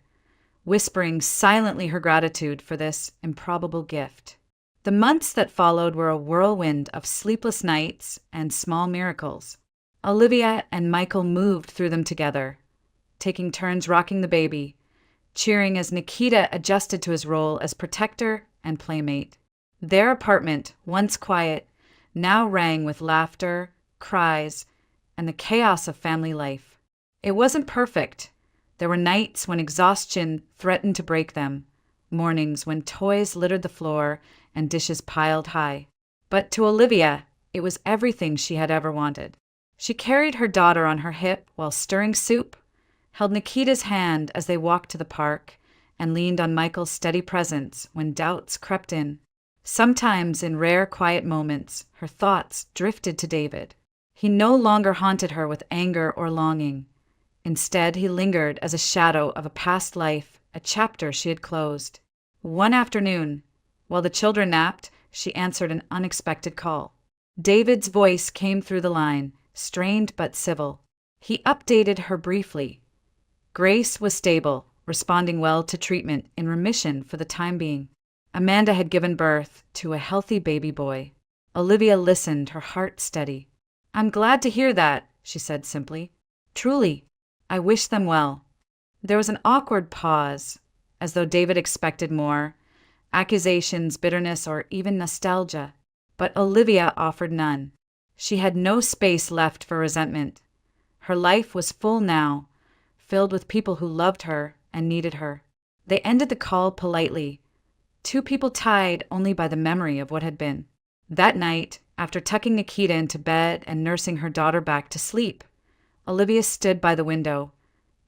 whispering silently her gratitude for this improbable gift. The months that followed were a whirlwind of sleepless nights and small miracles. Olivia and Michael moved through them together, taking turns rocking the baby, cheering as Nikita adjusted to his role as protector and playmate. Their apartment, once quiet, now rang with laughter, cries, and the chaos of family life. It wasn't perfect. There were nights when exhaustion threatened to break them, mornings when toys littered the floor and dishes piled high. But to Olivia, it was everything she had ever wanted. She carried her daughter on her hip while stirring soup, held Nikita's hand as they walked to the park, and leaned on Michael's steady presence when doubts crept in. Sometimes, in rare, quiet moments, her thoughts drifted to David. He no longer haunted her with anger or longing. Instead, he lingered as a shadow of a past life, a chapter she had closed. One afternoon, while the children napped, she answered an unexpected call. David's voice came through the line, strained but civil. He updated her briefly. Grace was stable, responding well to treatment, in remission for the time being. Amanda had given birth to a healthy baby boy. Olivia listened, her heart steady. "I'm glad to hear that," she said simply. "Truly, I wish them well." There was an awkward pause, as though David expected more, accusations, bitterness, or even nostalgia. But Olivia offered none. She had no space left for resentment. Her life was full now, filled with people who loved her and needed her. They ended the call politely, two people tied only by the memory of what had been. That night, after tucking Nikita into bed and nursing her daughter back to sleep, Olivia stood by the window,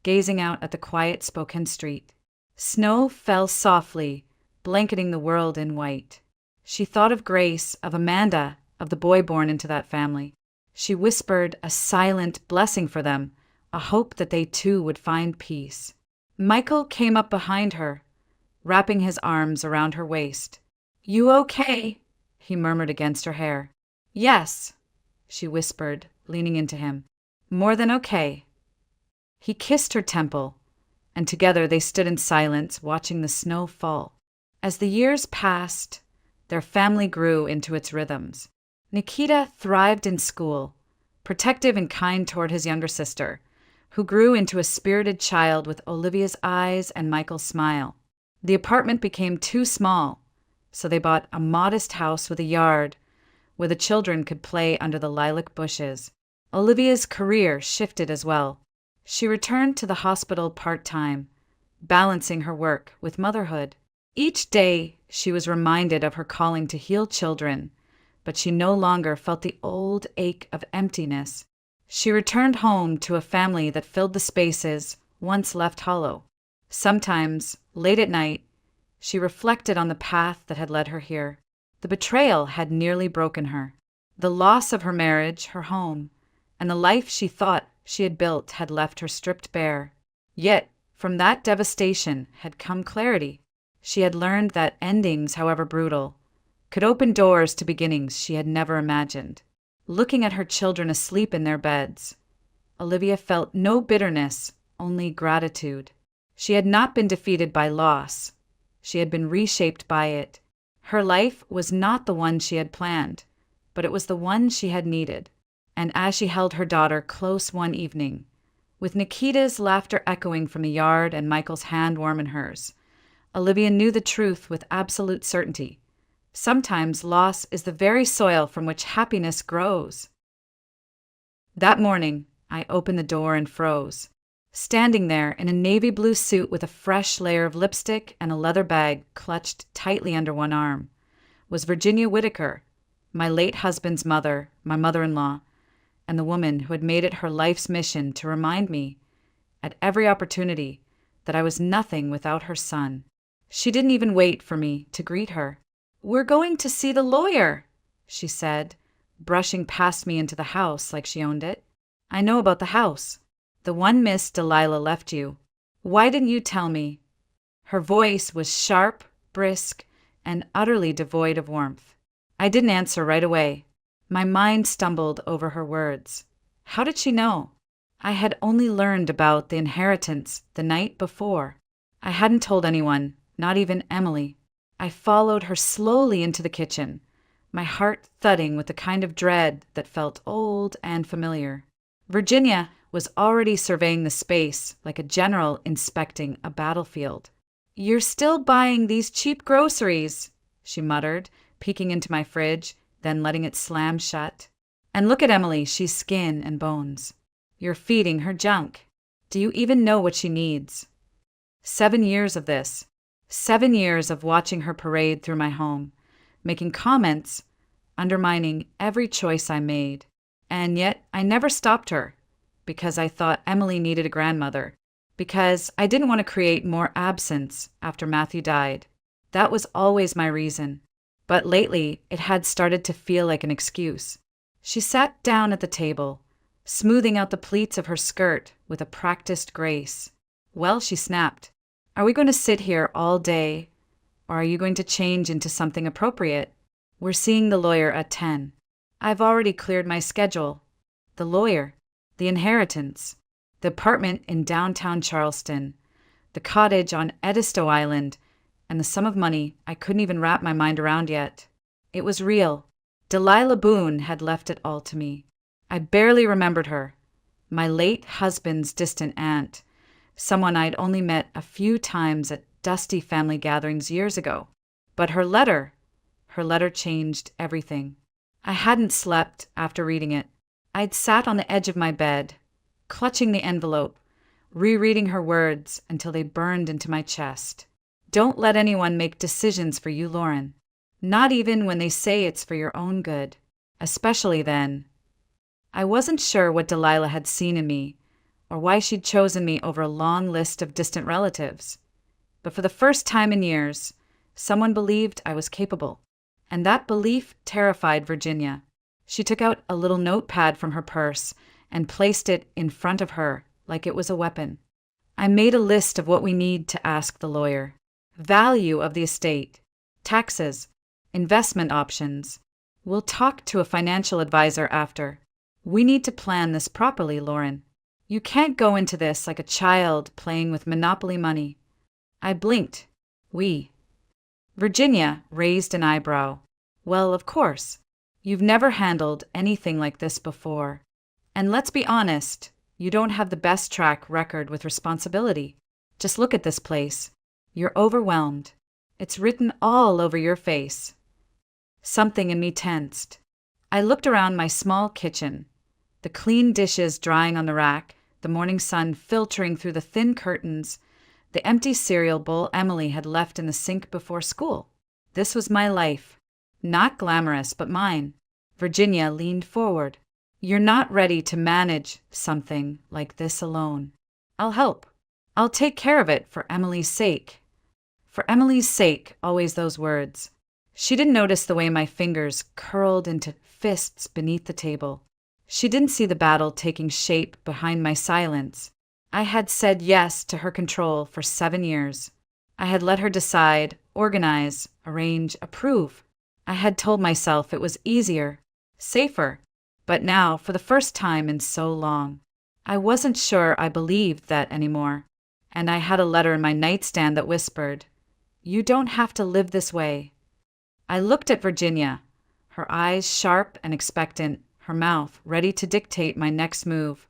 gazing out at the quiet Spokane street. Snow fell softly, blanketing the world in white. She thought of Grace, of Amanda, of the boy born into that family. She whispered a silent blessing for them, a hope that they too would find peace. Michael came up behind her, wrapping his arms around her waist. "You okay?" he murmured against her hair. "Yes," she whispered, leaning into him. "More than okay." He kissed her temple, and together they stood in silence, watching the snow fall. As the years passed, their family grew into its rhythms. Nikita thrived in school, protective and kind toward his younger sister, who grew into a spirited child with Olivia's eyes and Michael's smile. The apartment became too small, so they bought a modest house with a yard where the children could play under the lilac bushes. Olivia's career shifted as well. She returned to the hospital part-time, balancing her work with motherhood. Each day, she was reminded of her calling to heal children, but she no longer felt the old ache of emptiness. She returned home to a family that filled the spaces once left hollow. Sometimes, late at night, she reflected on the path that had led her here. The betrayal had nearly broken her. The loss of her marriage, her home, and the life she thought she had built had left her stripped bare. Yet, from that devastation had come clarity. She had learned that endings, however brutal, could open doors to beginnings she had never imagined. Looking at her children asleep in their beds, Olivia felt no bitterness, only gratitude. She had not been defeated by loss. She had been reshaped by it. Her life was not the one she had planned, but it was the one she had needed. And as she held her daughter close one evening, with Nikita's laughter echoing from the yard and Michael's hand warm in hers, Olivia knew the truth with absolute certainty. Sometimes loss is the very soil from which happiness grows. That morning, I opened the door and froze. Standing there in a navy blue suit with a fresh layer of lipstick and a leather bag clutched tightly under one arm, was Virginia Whitaker, my late husband's mother, my mother-in-law, and the woman who had made it her life's mission to remind me, at every opportunity, that I was nothing without her son. She didn't even wait for me to greet her. "We're going to see the lawyer," she said, brushing past me into the house like she owned it. "I know about the house. The one Miss Delilah left you. Why didn't you tell me?" Her voice was sharp, brisk, and utterly devoid of warmth. I didn't answer right away. My mind stumbled over her words. How did she know? I had only learned about the inheritance the night before. I hadn't told anyone, not even Emily. I followed her slowly into the kitchen, my heart thudding with the kind of dread that felt old and familiar. Virginia was already surveying the space like a general inspecting a battlefield. "You're still buying these cheap groceries," she muttered, peeking into my fridge, then letting it slam shut. "And look at Emily, she's skin and bones. You're feeding her junk. Do you even know what she needs?" 7 years of this. 7 years of watching her parade through my home, making comments, undermining every choice I made. And yet I never stopped her, because I thought Emily needed a grandmother, because I didn't want to create more absence after Matthew died. That was always my reason. But lately, it had started to feel like an excuse. She sat down at the table, smoothing out the pleats of her skirt with a practiced grace. "Well," she snapped, "are we going to sit here all day, or are you going to change into something appropriate? We're seeing the lawyer at 10. I've already cleared my schedule. The lawyer, the inheritance, the apartment in downtown Charleston, the cottage on Edisto Island, and the sum of money I couldn't even wrap my mind around yet. It was real. Delilah Boone had left it all to me. I barely remembered her. My late husband's distant aunt, someone I'd only met a few times at dusty family gatherings years ago. But her letter changed everything. I hadn't slept after reading it. I'd sat on the edge of my bed, clutching the envelope, rereading her words until they burned into my chest. "Don't let anyone make decisions for you, Lauren. Not even when they say it's for your own good. Especially then." I wasn't sure what Delilah had seen in me, or why she'd chosen me over a long list of distant relatives. But for the first time in years, someone believed I was capable, and that belief terrified Virginia. She took out a little notepad from her purse and placed it in front of her like it was a weapon. I made a list of what we need to ask the lawyer. Value of the estate, taxes, investment options. We'll talk to a financial advisor after. We need to plan this properly, Lauren. You can't go into this like a child playing with Monopoly money. I blinked. We. Virginia raised an eyebrow. Well, of course. You've never handled anything like this before. And let's be honest, you don't have the best track record with responsibility. Just look at this place. You're overwhelmed. It's written all over your face. Something in me tensed. I looked around my small kitchen. The clean dishes drying on the rack, the morning sun filtering through the thin curtains, the empty cereal bowl Emily had left in the sink before school. This was my life. Not glamorous, but mine. Virginia leaned forward. You're not ready to manage something like this alone. I'll help. I'll take care of it for Emily's sake. For Emily's sake, always those words. She didn't notice the way my fingers curled into fists beneath the table. She didn't see the battle taking shape behind my silence. I had said yes to her control for 7 years. I had let her decide, organize, arrange, approve. I had told myself it was easier, safer, but now, for the first time in so long, I wasn't sure I believed that anymore. And I had a letter in my nightstand that whispered, "You don't have to live this way." I looked at Virginia, her eyes sharp and expectant, her mouth ready to dictate my next move.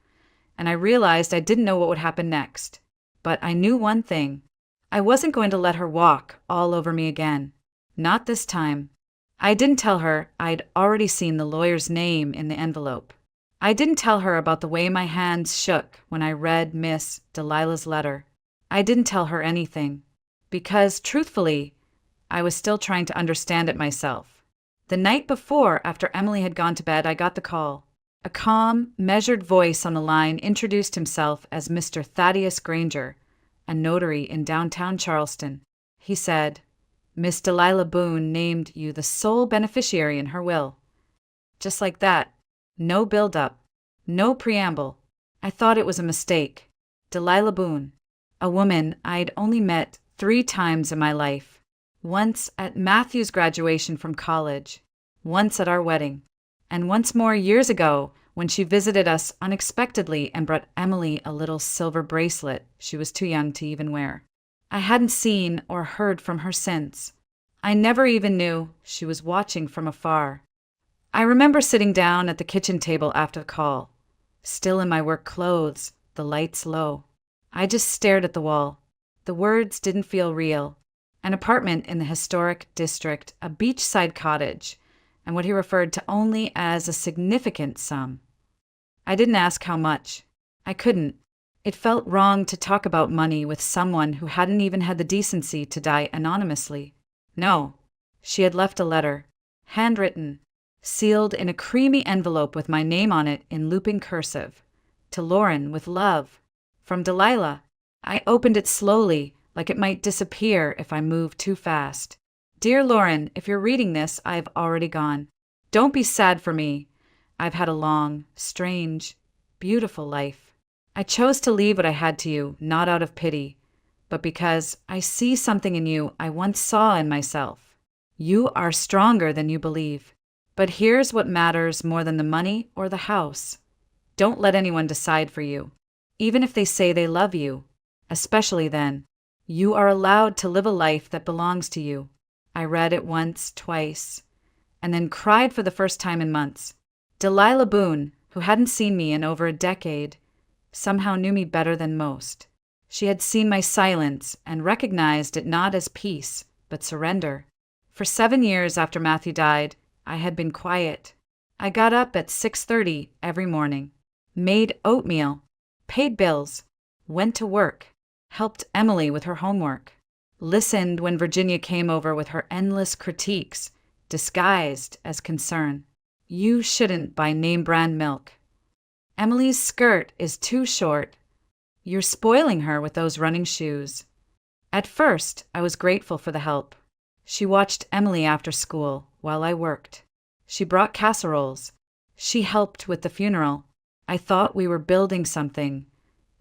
And I realized I didn't know what would happen next. But I knew one thing. I wasn't going to let her walk all over me again. Not this time. I didn't tell her I'd already seen the lawyer's name in the envelope. I didn't tell her about the way my hands shook when I read Miss Delilah's letter. I didn't tell her anything. Because, truthfully, I was still trying to understand it myself. The night before, after Emily had gone to bed, I got the call. A calm, measured voice on the line introduced himself as Mr. Thaddeus Granger, a notary in downtown Charleston. He said, "Miss Delilah Boone named you the sole beneficiary in her will." Just like that. No build-up. No preamble. I thought it was a mistake. Delilah Boone. A woman I'd only met 3 times in my life. Once at Matthew's graduation from college. Once at our wedding. And once more years ago when she visited us unexpectedly and brought Emily a little silver bracelet she was too young to even wear. I hadn't seen or heard from her since. I never even knew she was watching from afar. I remember sitting down at the kitchen table after the call, still in my work clothes, the lights low. I just stared at the wall. The words didn't feel real. An apartment in the historic district, a beachside cottage, and what he referred to only as a significant sum. I didn't ask how much. I couldn't. It felt wrong to talk about money with someone who hadn't even had the decency to die anonymously. No, she had left a letter, handwritten, sealed in a creamy envelope with my name on it in looping cursive. To Lauren with love. From Delilah. I opened it slowly, like it might disappear if I moved too fast. Dear Lauren, if you're reading this, I've already gone. Don't be sad for me. I've had a long, strange, beautiful life. I chose to leave what I had to you, not out of pity, but because I see something in you I once saw in myself. You are stronger than you believe. But here's what matters more than the money or the house. Don't let anyone decide for you, even if they say they love you. Especially then, you are allowed to live a life that belongs to you. I read it once, twice, and then cried for the first time in months. Delilah Boone, who hadn't seen me in over a decade, somehow knew me better than most. She had seen my silence and recognized it not as peace, but surrender. For 7 years after Matthew died, I had been quiet. I got up at 6:30 every morning, made oatmeal, paid bills, went to work, helped Emily with her homework, listened when Virginia came over with her endless critiques, disguised as concern. You shouldn't buy name-brand milk. Emily's skirt is too short. You're spoiling her with those running shoes. At first, I was grateful for the help. She watched Emily after school while I worked. She brought casseroles. She helped with the funeral. I thought we were building something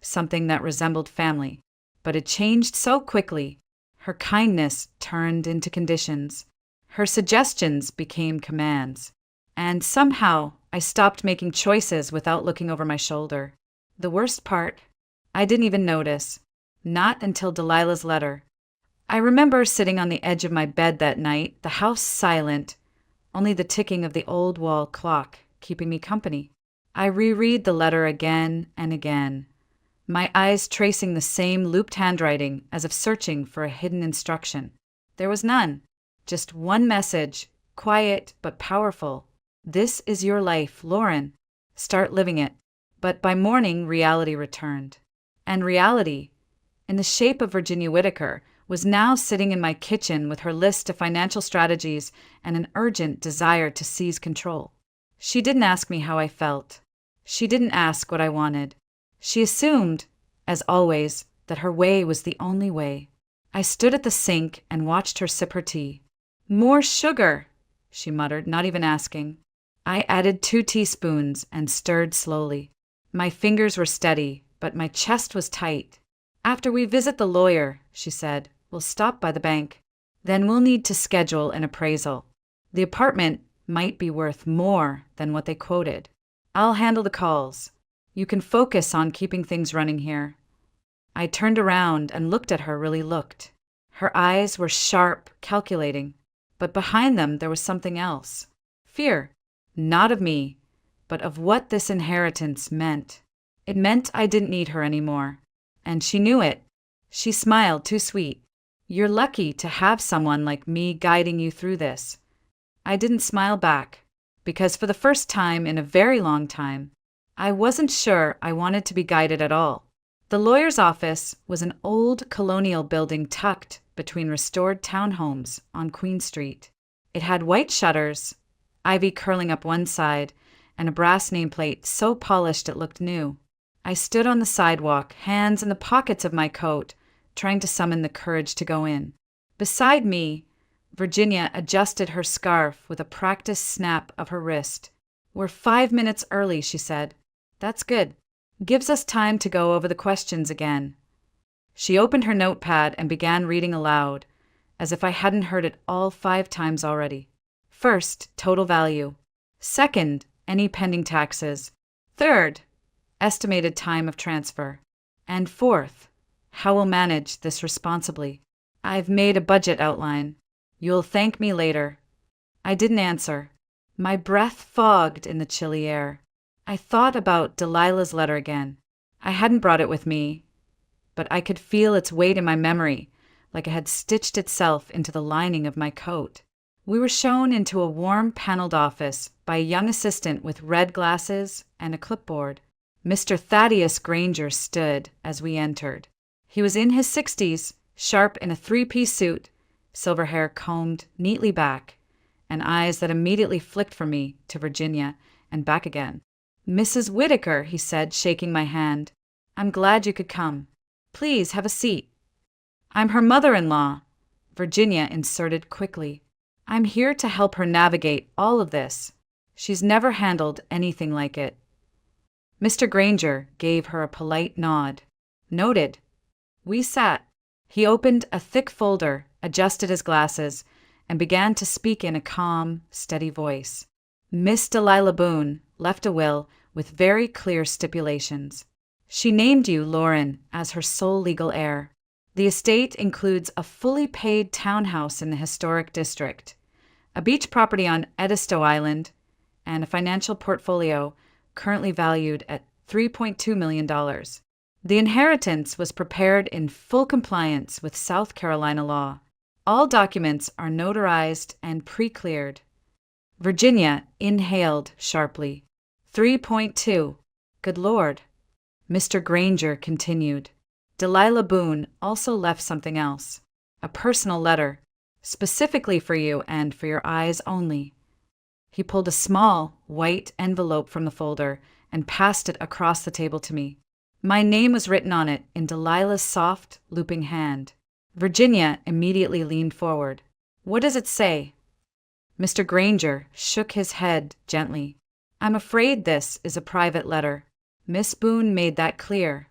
that resembled family. But it changed so quickly. Her kindness turned into conditions. Her suggestions became commands. And somehow, I stopped making choices without looking over my shoulder. The worst part, I didn't even notice. Not until Delilah's letter. I remember sitting on the edge of my bed that night, the house silent, only the ticking of the old wall clock keeping me company. I reread the letter again and again, my eyes tracing the same looped handwriting as if searching for a hidden instruction. There was none, just one message, quiet but powerful. This is your life, Lauren. Start living it. But by morning, reality returned. And reality, in the shape of Virginia Whitaker, was now sitting in my kitchen with her list of financial strategies and an urgent desire to seize control. She didn't ask me how I felt. She didn't ask what I wanted. She assumed, as always, that her way was the only way. I stood at the sink and watched her sip her tea. "More sugar," she muttered, not even asking. I added 2 teaspoons and stirred slowly. My fingers were steady, but my chest was tight. "After we visit the lawyer," she said, "we'll stop by the bank. Then we'll need to schedule an appraisal. The apartment might be worth more than what they quoted. I'll handle the calls. You can focus on keeping things running here." I turned around and looked at her, really looked. Her eyes were sharp, calculating, but behind them there was something else. Fear, not of me, but of what this inheritance meant. It meant I didn't need her anymore, and she knew it. She smiled, too sweet. "You're lucky to have someone like me guiding you through this." I didn't smile back, because for the first time in a very long time, I wasn't sure I wanted to be guided at all. The lawyer's office was an old colonial building tucked between restored townhomes on Queen Street. It had white shutters, ivy curling up one side, and a brass nameplate so polished it looked new. I stood on the sidewalk, hands in the pockets of my coat, trying to summon the courage to go in. Beside me, Virginia adjusted her scarf with a practiced snap of her wrist. "We're 5 minutes early," she said. "That's good. Gives us time to go over the questions again." She opened her notepad and began reading aloud, as if I hadn't heard it all 5 times already. First, total value. Second, any pending taxes. Third, estimated time of transfer. And fourth, how we'll manage this responsibly. "I've made a budget outline. You'll thank me later." I didn't answer. My breath fogged in the chilly air. I thought about Delilah's letter again. I hadn't brought it with me, but I could feel its weight in my memory, like it had stitched itself into the lining of my coat. We were shown into a warm paneled office by a young assistant with red glasses and a clipboard. Mr. Thaddeus Granger stood as we entered. He was in his 60s, sharp in a 3-piece suit, silver hair combed neatly back, and eyes that immediately flicked from me to Virginia and back again. "Mrs. Whitaker," he said, shaking my hand. "I'm glad you could come. Please have a seat." "I'm her mother-in-law," Virginia inserted quickly. "I'm here to help her navigate all of this. She's never handled anything like it." Mr. Granger gave her a polite nod. "Noted." We sat. He opened a thick folder, adjusted his glasses, and began to speak in a calm, steady voice. "Miss Delilah Boone left a will with very clear stipulations. She named you, Lauren, as her sole legal heir. The estate includes a fully paid townhouse in the historic district, a beach property on Edisto Island, and a financial portfolio currently valued at $3.2 million. The inheritance was prepared in full compliance with South Carolina law. All documents are notarized and pre-cleared." Virginia inhaled sharply. 3.2. Good Lord. Mr. Granger continued. "Delilah Boone also left something else. A personal letter, specifically for you and for your eyes only." He pulled a small, white envelope from the folder and passed it across the table to me. My name was written on it in Delilah's soft, looping hand. Virginia immediately leaned forward. "What does it say?" Mr. Granger shook his head gently. "I'm afraid this is a private letter. Miss Boone made that clear."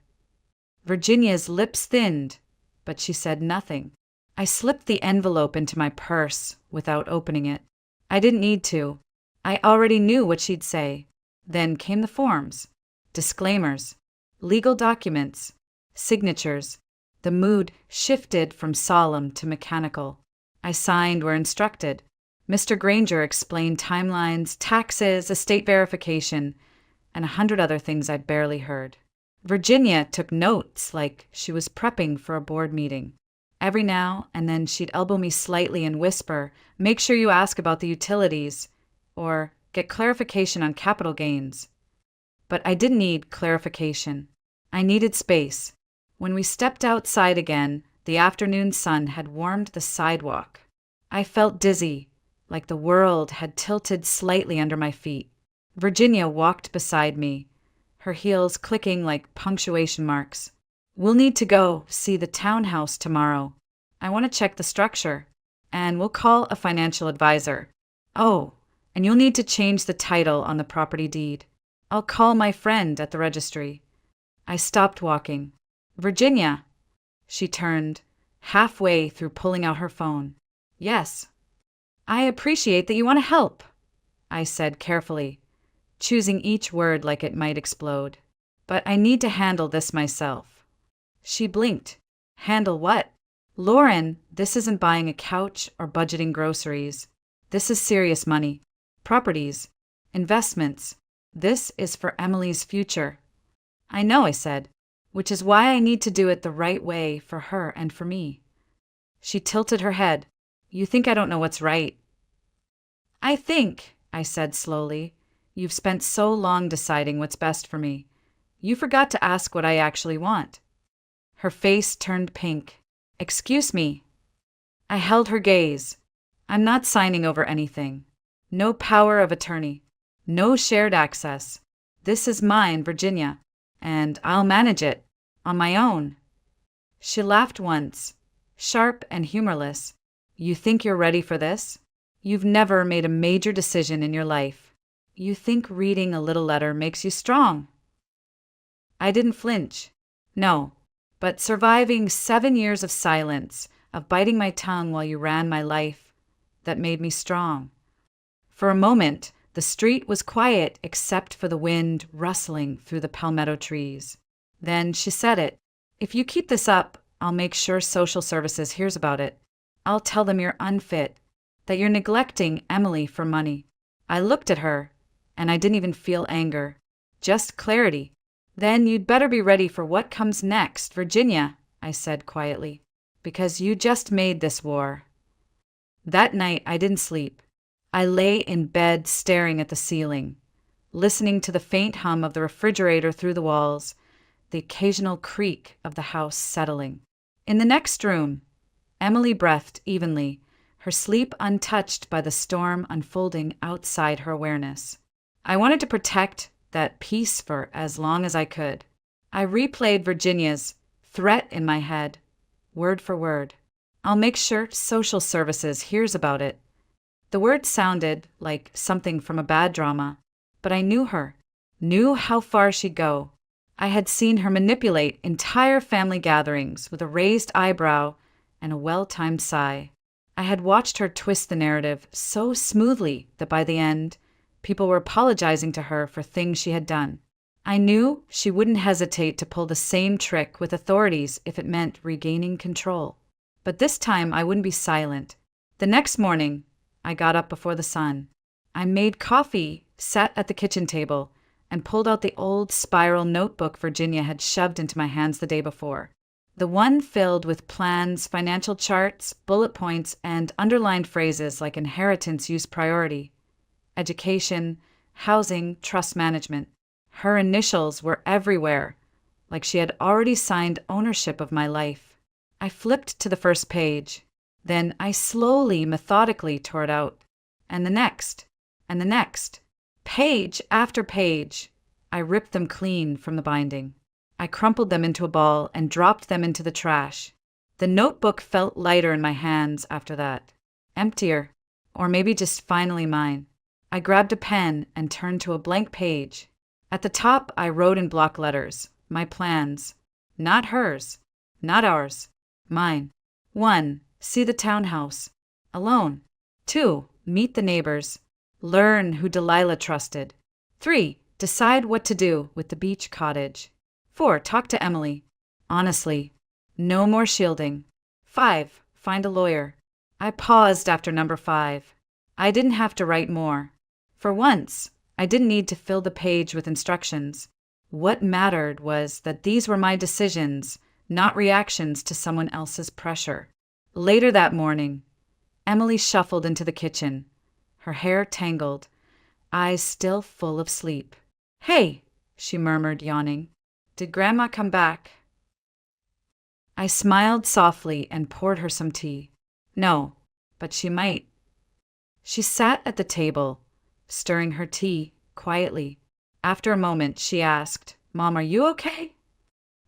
Virginia's lips thinned, but she said nothing. I slipped the envelope into my purse without opening it. I didn't need to. I already knew what she'd say. Then came the forms, disclaimers, legal documents, signatures. The mood shifted from solemn to mechanical. I signed where instructed. Mr. Granger explained timelines, taxes, estate verification, and 100 other things I'd barely heard. Virginia took notes like she was prepping for a board meeting. Every now and then she'd elbow me slightly and whisper, "Make sure you ask about the utilities," or "Get clarification on capital gains." But I didn't need clarification. I needed space. When we stepped outside again, the afternoon sun had warmed the sidewalk. I felt dizzy, like the world had tilted slightly under my feet. Virginia walked beside me, her heels clicking like punctuation marks. "We'll need to go see the townhouse tomorrow. I want to check the structure, and we'll call a financial advisor. Oh, and you'll need to change the title on the property deed. I'll call my friend at the registry." I stopped walking. "Virginia." She turned, halfway through pulling out her phone. "Yes." "I appreciate that you want to help," I said carefully, choosing each word like it might explode. "But I need to handle this myself." She blinked. "Handle what?" "Lauren, this isn't buying a couch or budgeting groceries. This is serious money. Properties. Investments. This is for Emily's future." "I know," I said, "which is why I need to do it the right way for her and for me." She tilted her head. "You think I don't know what's right?" "I think," I said slowly, "you've spent so long deciding what's best for me. You forgot to ask what I actually want." Her face turned pink. "Excuse me." I held her gaze. "I'm not signing over anything. No power of attorney. No shared access. This is mine, Virginia, and I'll manage it on my own." She laughed once, sharp and humorless. "You think you're ready for this? You've never made a major decision in your life. You think reading a little letter makes you strong." I didn't flinch. No. But surviving 7 years of silence, of biting my tongue while you ran my life, that made me strong. For a moment, the street was quiet except for the wind rustling through the palmetto trees. Then she said it. "If you keep this up, I'll make sure social services hears about it. I'll tell them you're unfit, that you're neglecting Emily for money." I looked at her, and I didn't even feel anger, just clarity. "Then you'd better be ready for what comes next, Virginia," I said quietly, "because you just made this war." That night I didn't sleep. I lay in bed staring at the ceiling, listening to the faint hum of the refrigerator through the walls, the occasional creak of the house settling. In the next room, Emily breathed evenly, her sleep untouched by the storm unfolding outside her awareness. I wanted to protect that peace for as long as I could. I replayed Virginia's threat in my head, word for word. "I'll make sure social services hears about it." The word sounded like something from a bad drama, but I knew her, knew how far she'd go. I had seen her manipulate entire family gatherings with a raised eyebrow and a well-timed sigh. I had watched her twist the narrative so smoothly that by the end, people were apologizing to her for things she had done. I knew she wouldn't hesitate to pull the same trick with authorities if it meant regaining control. But this time I wouldn't be silent. The next morning, I got up before the sun. I made coffee, sat at the kitchen table, and pulled out the old spiral notebook Virginia had shoved into my hands the day before. The one filled with plans, financial charts, bullet points, and underlined phrases like inheritance use priority, education, housing, trust management. Her initials were everywhere, like she had already signed ownership of my life. I flipped to the first page. Then I slowly, methodically tore it out. And the next. And the next. Page after page. I ripped them clean from the binding. I crumpled them into a ball and dropped them into the trash. The notebook felt lighter in my hands after that. Emptier, or maybe just finally mine. I grabbed a pen and turned to a blank page. At the top, I wrote in block letters, my plans. Not hers, not ours, mine. 1. See the townhouse. Alone. 2. Meet the neighbors. Learn who Delilah trusted. 3. Decide what to do with the beach cottage. 4. Talk to Emily. Honestly. No more shielding. 5. Find a lawyer. I paused after number 5. I didn't have to write more. For once, I didn't need to fill the page with instructions. What mattered was that these were my decisions, not reactions to someone else's pressure. Later that morning, Emily shuffled into the kitchen, her hair tangled, eyes still full of sleep. "Hey," she murmured, yawning. "Did Grandma come back?" I smiled softly and poured her some tea. No, but she might. She sat at the table, stirring her tea quietly. After a moment, she asked, "Mom, are you okay?"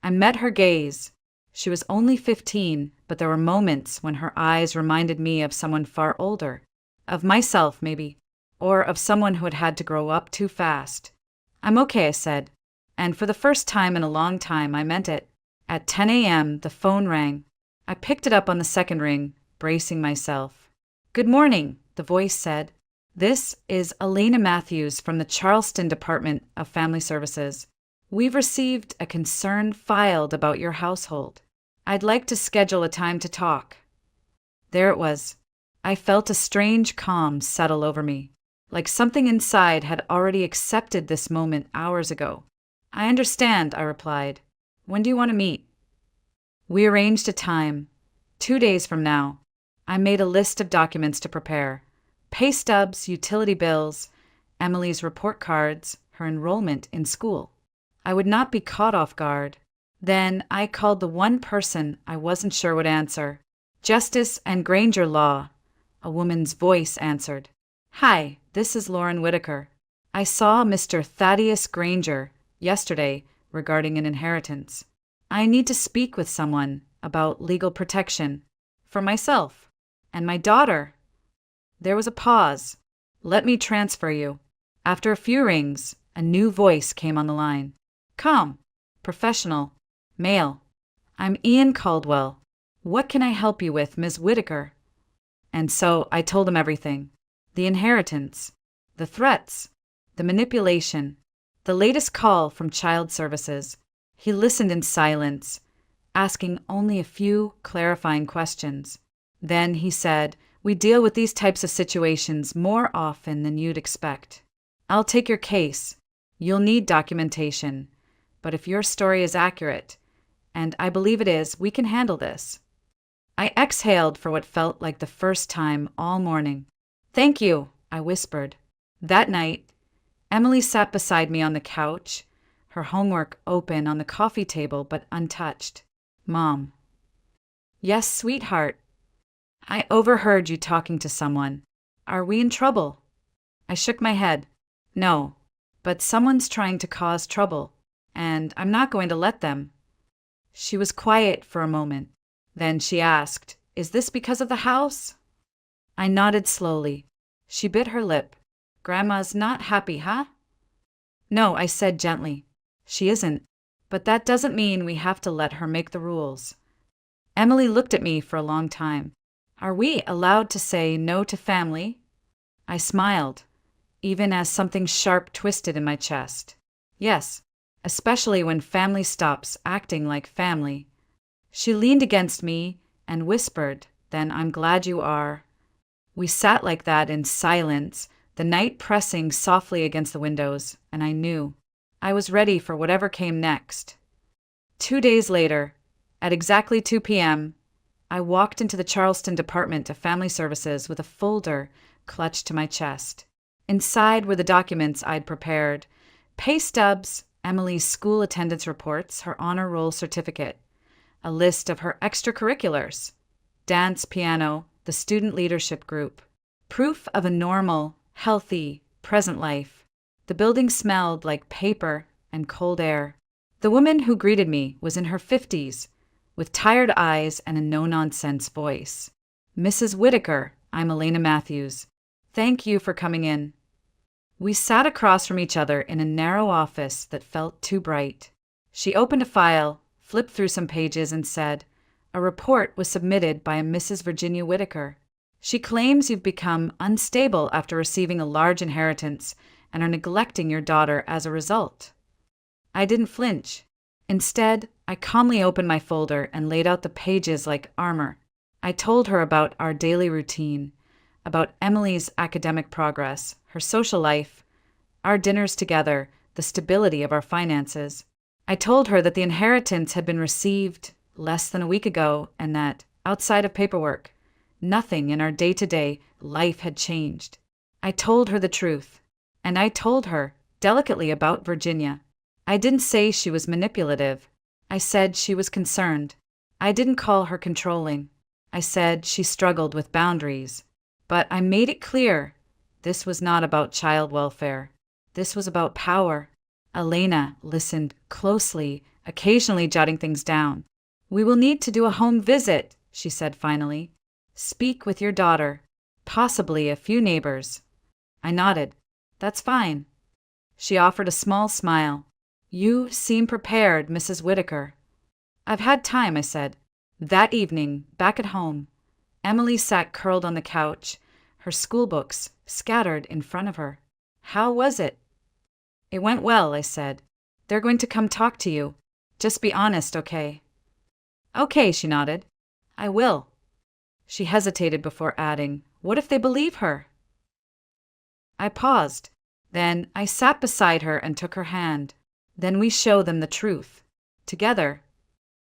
I met her gaze. She was only 15, but there were moments when her eyes reminded me of someone far older. Of myself, maybe. Or of someone who had had to grow up too fast. "I'm okay," I said. And for the first time in a long time, I meant it. At 10 a.m., the phone rang. I picked it up on the second ring, bracing myself. "Good morning," the voice said. "This is Elena Matthews from the Charleston Department of Family Services. We've received a concern filed about your household. I'd like to schedule a time to talk." There it was. I felt a strange calm settle over me, like something inside had already accepted this moment hours ago. "I understand," I replied. "When do you want to meet?" We arranged a time. 2 days from now. I made a list of documents to prepare. Pay stubs, utility bills, Emily's report cards, her enrollment in school. I would not be caught off guard. Then I called the one person I wasn't sure would answer. "Justice and Granger Law." A woman's voice answered. "Hi, this is Lauren Whitaker. I saw Mr. Thaddeus Granger yesterday regarding an inheritance. I need to speak with someone about legal protection for myself and my daughter." There was a pause. "Let me transfer you." After a few rings, a new voice came on the line. Calm, professional, male. "I'm Ian Caldwell. What can I help you with, Ms. Whitaker?" And so I told him everything. The inheritance, the threats, the manipulation, the latest call from Child Services. He listened in silence, asking only a few clarifying questions. Then he said, "We deal with these types of situations more often than you'd expect. I'll take your case. You'll need documentation. But if your story is accurate, and I believe it is, we can handle this." I exhaled for what felt like the first time all morning. "Thank you," I whispered. That night, Emily sat beside me on the couch, her homework open on the coffee table but untouched. "Mom." "Yes, sweetheart. I overheard you talking to someone. Are we in trouble?" I shook my head. "No, but someone's trying to cause trouble, and I'm not going to let them." She was quiet for a moment. Then she asked, "Is this because of the house?" I nodded slowly. She bit her lip. "Grandma's not happy, huh?" "No," I said gently. "She isn't, but that doesn't mean we have to let her make the rules." Emily looked at me for a long time. "Are we allowed to say no to family?" I smiled, even as something sharp twisted in my chest. "Yes, especially when family stops acting like family." She leaned against me and whispered, "Then I'm glad you are." We sat like that in silence, the night pressing softly against the windows, and I knew I was ready for whatever came next. 2 days later, at exactly 2 p.m., I walked into the Charleston Department of Family Services with a folder clutched to my chest. Inside were the documents I'd prepared: pay stubs, Emily's school attendance reports, her honor roll certificate, a list of her extracurriculars, dance, piano, the student leadership group, proof of a normal, healthy, present life. The building smelled like paper and cold air. The woman who greeted me was in her 50s, with tired eyes and a no-nonsense voice. "Mrs. Whitaker, I'm Elena Matthews. Thank you for coming in." We sat across from each other in a narrow office that felt too bright. She opened a file, flipped through some pages, and said, "A report was submitted by a Mrs. Virginia Whitaker. She claims you've become unstable after receiving a large inheritance and are neglecting your daughter as a result." I didn't flinch. Instead, I calmly opened my folder and laid out the pages like armor. I told her about our daily routine, about Emily's academic progress, her social life, our dinners together, the stability of our finances. I told her that the inheritance had been received less than a week ago and that, outside of paperwork, nothing in our day-to-day life had changed. I told her the truth, and I told her, delicately, about Virginia. I didn't say she was manipulative. I said she was concerned. I didn't call her controlling. I said she struggled with boundaries. But I made it clear this was not about child welfare. This was about power. Elena listened closely, occasionally jotting things down. "We will need to do a home visit," she said finally. "Speak with your daughter, possibly a few neighbors." I nodded. "That's fine." She offered a small smile. "You seem prepared, Mrs. Whitaker." "I've had time," I said. That evening, back at home, Emily sat curled on the couch, her schoolbooks scattered in front of her. "How was it?" "It went well," I said. "They're going to come talk to you. Just be honest, okay?" "Okay," she nodded. "I will." She hesitated before adding, "What if they believe her?" I paused. Then I sat beside her and took her hand. "Then we show them the truth. Together."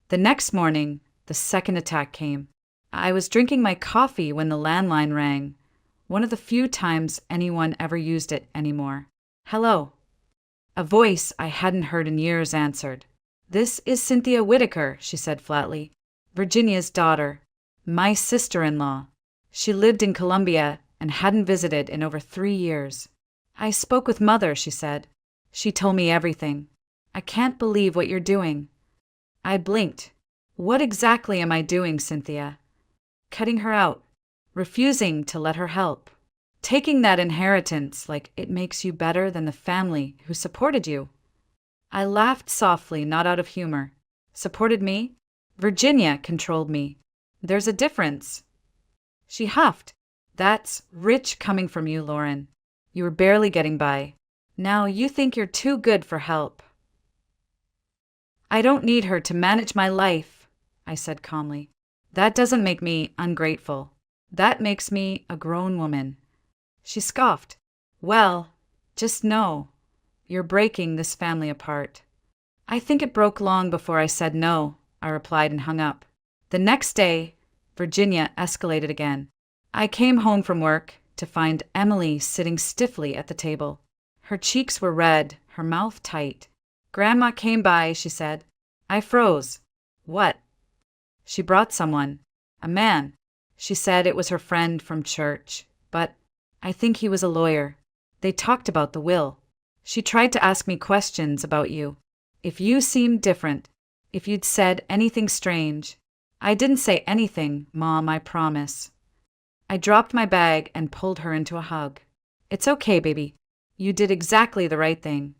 The next morning, the second attack came. I was drinking my coffee when the landline rang, one of the few times anyone ever used it anymore. "Hello." A voice I hadn't heard in years answered. "This is Cynthia Whitaker," she said flatly. "Virginia's daughter. My sister-in-law. She lived in Columbia and hadn't visited in over 3 years. I spoke with Mother," she said. "She told me everything. I can't believe what you're doing." I blinked. "What exactly am I doing, Cynthia?" "Cutting her out. Refusing to let her help. Taking that inheritance like it makes you better than the family who supported you." I laughed softly, not out of humor. "Supported me? Virginia controlled me. There's a difference." She huffed. "That's rich coming from you, Lauren. You were barely getting by. Now you think you're too good for help." "I don't need her to manage my life," I said calmly. "That doesn't make me ungrateful. That makes me a grown woman." She scoffed. "Well, just know, you're breaking this family apart." "I think it broke long before I said no," I replied and hung up. The next day, Virginia escalated again. I came home from work to find Emily sitting stiffly at the table. Her cheeks were red, her mouth tight. "Grandma came by," she said. I froze. "What?" "She brought someone. A man. She said it was her friend from church, but I think he was a lawyer. They talked about the will. She tried to ask me questions about you. If you seemed different, if you'd said anything strange." "I didn't say anything, Mom, I promise." I dropped my bag and pulled her into a hug. "It's okay, baby. You did exactly the right thing."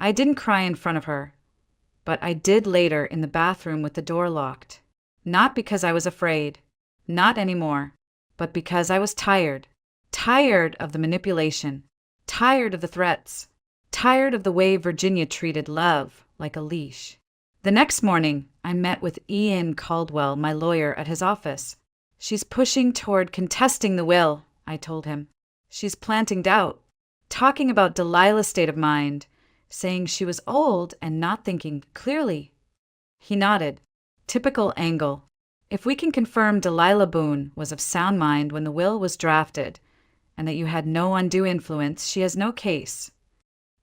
I didn't cry in front of her, but I did later in the bathroom with the door locked. Not because I was afraid, not anymore, but because I was tired. Tired of the manipulation, tired of the threats, tired of the way Virginia treated love like a leash. The next morning, I met with Ian Caldwell, my lawyer, at his office. "She's pushing toward contesting the will," I told him. "She's planting doubt, talking about Delilah's state of mind, saying she was old and not thinking clearly." He nodded. "Typical angle. If we can confirm Delilah Boone was of sound mind when the will was drafted, and that you had no undue influence, she has no case."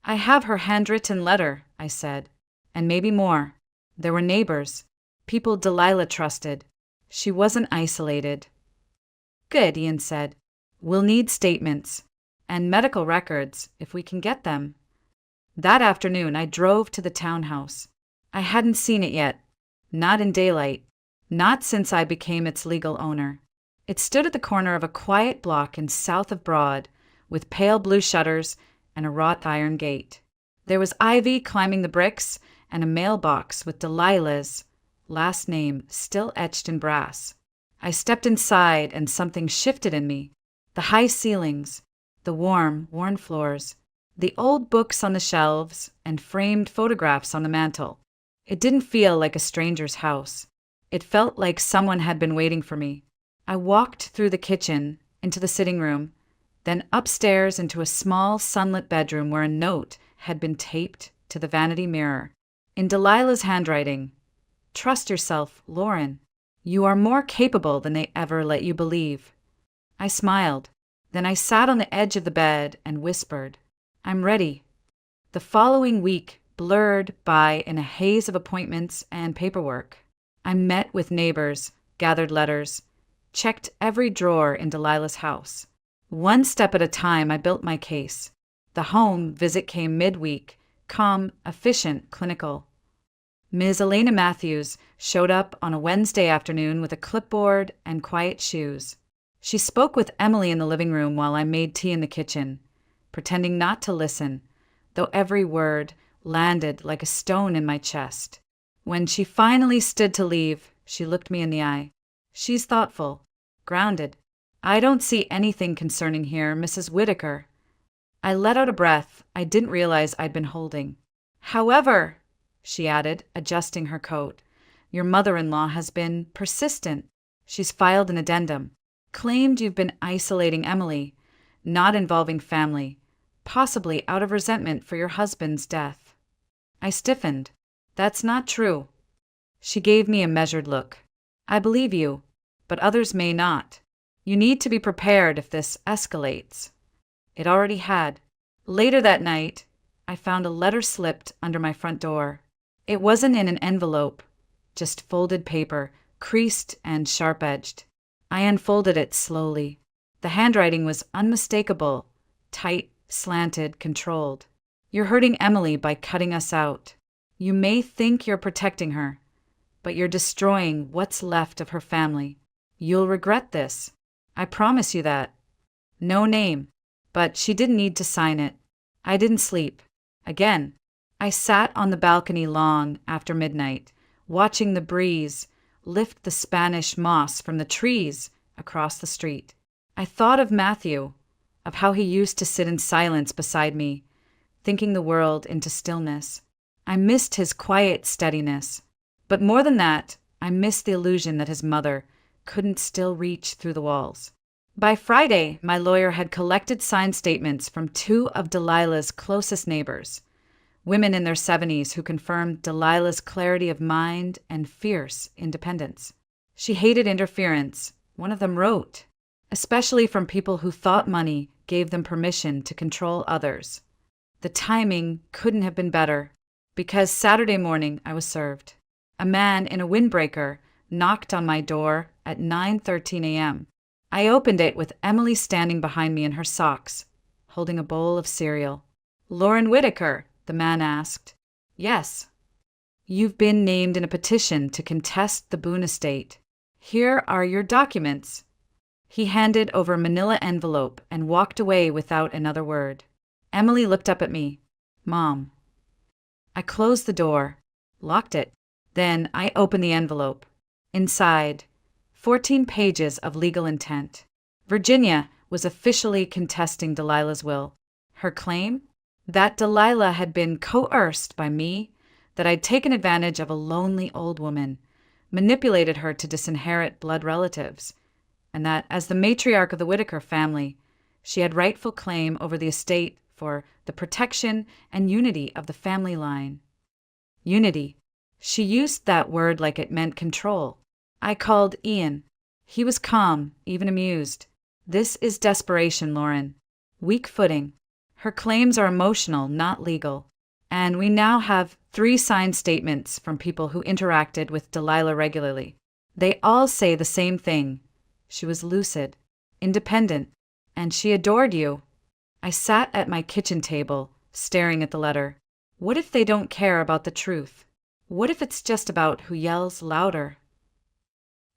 "I have her handwritten letter," I said, "and maybe more. There were neighbors, people Delilah trusted. She wasn't isolated." "Good," Ian said. "We'll need statements and medical records if we can get them." That afternoon, I drove to the townhouse. I hadn't seen it yet. Not in daylight. Not since I became its legal owner. It stood at the corner of a quiet block in south of Broad, with pale blue shutters and a wrought iron gate. There was ivy climbing the bricks and a mailbox with Delilah's last name still etched in brass. I stepped inside and something shifted in me. The high ceilings, the warm, worn floors, the old books on the shelves, and framed photographs on the mantel. It didn't feel like a stranger's house. It felt like someone had been waiting for me. I walked through the kitchen, into the sitting room, then upstairs into a small sunlit bedroom where a note had been taped to the vanity mirror. In Delilah's handwriting, "Trust yourself, Lauren. You are more capable than they ever let you believe." I smiled. Then I sat on the edge of the bed and whispered, "I'm ready." The following week blurred by in a haze of appointments and paperwork. I met with neighbors, gathered letters, checked every drawer in Delilah's house. One step at a time, I built my case. The home visit came midweek, calm, efficient, clinical. Ms. Elena Matthews showed up on a Wednesday afternoon with a clipboard and quiet shoes. She spoke with Emily in the living room while I made tea in the kitchen, pretending not to listen, though every word landed like a stone in my chest. When she finally stood to leave, she looked me in the eye. "She's thoughtful, grounded. I don't see anything concerning here, Mrs. Whittaker." I let out a breath I didn't realize I'd been holding. "However," she added, adjusting her coat, "your mother-in-law has been persistent. She's filed an addendum. Claimed you've been isolating Emily, not involving family, possibly out of resentment for your husband's death." I stiffened. "That's not true." She gave me a measured look. "I believe you, but others may not. You need to be prepared if this escalates." It already had. Later that night, I found a letter slipped under my front door. It wasn't in an envelope, just folded paper, creased and sharp-edged. I unfolded it slowly. The handwriting was unmistakable, tight, slanted, controlled. "You're hurting Emily by cutting us out. You may think you're protecting her, but you're destroying what's left of her family. You'll regret this. I promise you that." No name, but she didn't need to sign it. I didn't sleep. Again, I sat on the balcony long after midnight, watching the breeze lift the Spanish moss from the trees across the street. I thought of Matthew, of how he used to sit in silence beside me, thinking the world into stillness. I missed his quiet steadiness. But more than that, I missed the illusion that his mother couldn't still reach through the walls. By Friday, my lawyer had collected signed statements from two of Delilah's closest neighbors, women in their 70s who confirmed Delilah's clarity of mind and fierce independence. She hated interference, one of them wrote, especially from people who thought money gave them permission to control others. The timing couldn't have been better, because Saturday morning I was served. A man in a windbreaker knocked on my door at 9:13 a.m. I opened it with Emily standing behind me in her socks, holding a bowl of cereal. "Lauren Whittaker?" the man asked. "Yes." "You've been named in a petition to contest the Boone estate. Here are your documents." He handed over a manila envelope and walked away without another word. Emily looked up at me. "Mom." I closed the door, locked it. Then I opened the envelope. Inside, 14 pages of legal intent. Virginia was officially contesting Delilah's will. Her claim? That Delilah had been coerced by me, that I'd taken advantage of a lonely old woman, manipulated her to disinherit blood relatives, and that, as the matriarch of the Whittaker family, she had rightful claim over the estate for the protection and unity of the family line. Unity. She used that word like it meant control. I called Ian. He was calm, even amused. "This is desperation, Lauren. Weak footing. Her claims are emotional, not legal. And we now have 3 signed statements from people who interacted with Delilah regularly. They all say the same thing. She was lucid, independent, and she adored you." I sat at my kitchen table, staring at the letter. What if they don't care about the truth? What if it's just about who yells louder?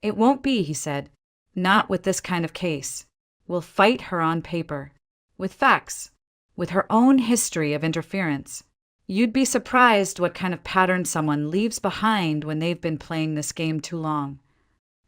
It won't be, he said. Not with this kind of case. We'll fight her on paper. With facts. With her own history of interference. You'd be surprised what kind of pattern someone leaves behind when they've been playing this game too long.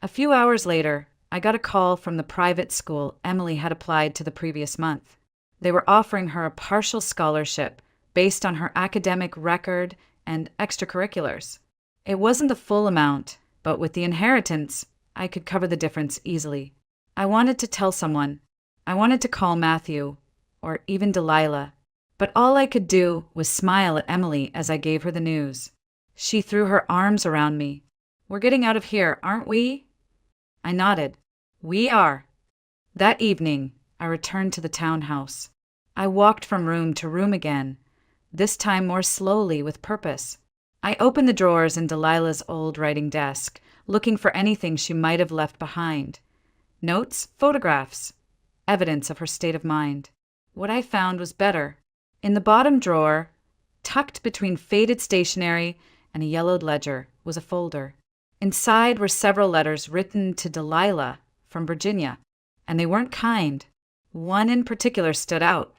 A few hours later, I got a call from the private school Emily had applied to the previous month. They were offering her a partial scholarship based on her academic record and extracurriculars. It wasn't the full amount, but with the inheritance, I could cover the difference easily. I wanted to tell someone. I wanted to call Matthew, or even Delilah, but all I could do was smile at Emily as I gave her the news. She threw her arms around me. We're getting out of here, aren't we? I nodded. We are. That evening, I returned to the townhouse. I walked from room to room again, this time more slowly with purpose. I opened the drawers in Delilah's old writing desk, looking for anything she might have left behind. Notes, photographs, evidence of her state of mind. What I found was better. In the bottom drawer, tucked between faded stationery and a yellowed ledger, was a folder. Inside were several letters written to Delilah from Virginia, and they weren't kind. One in particular stood out.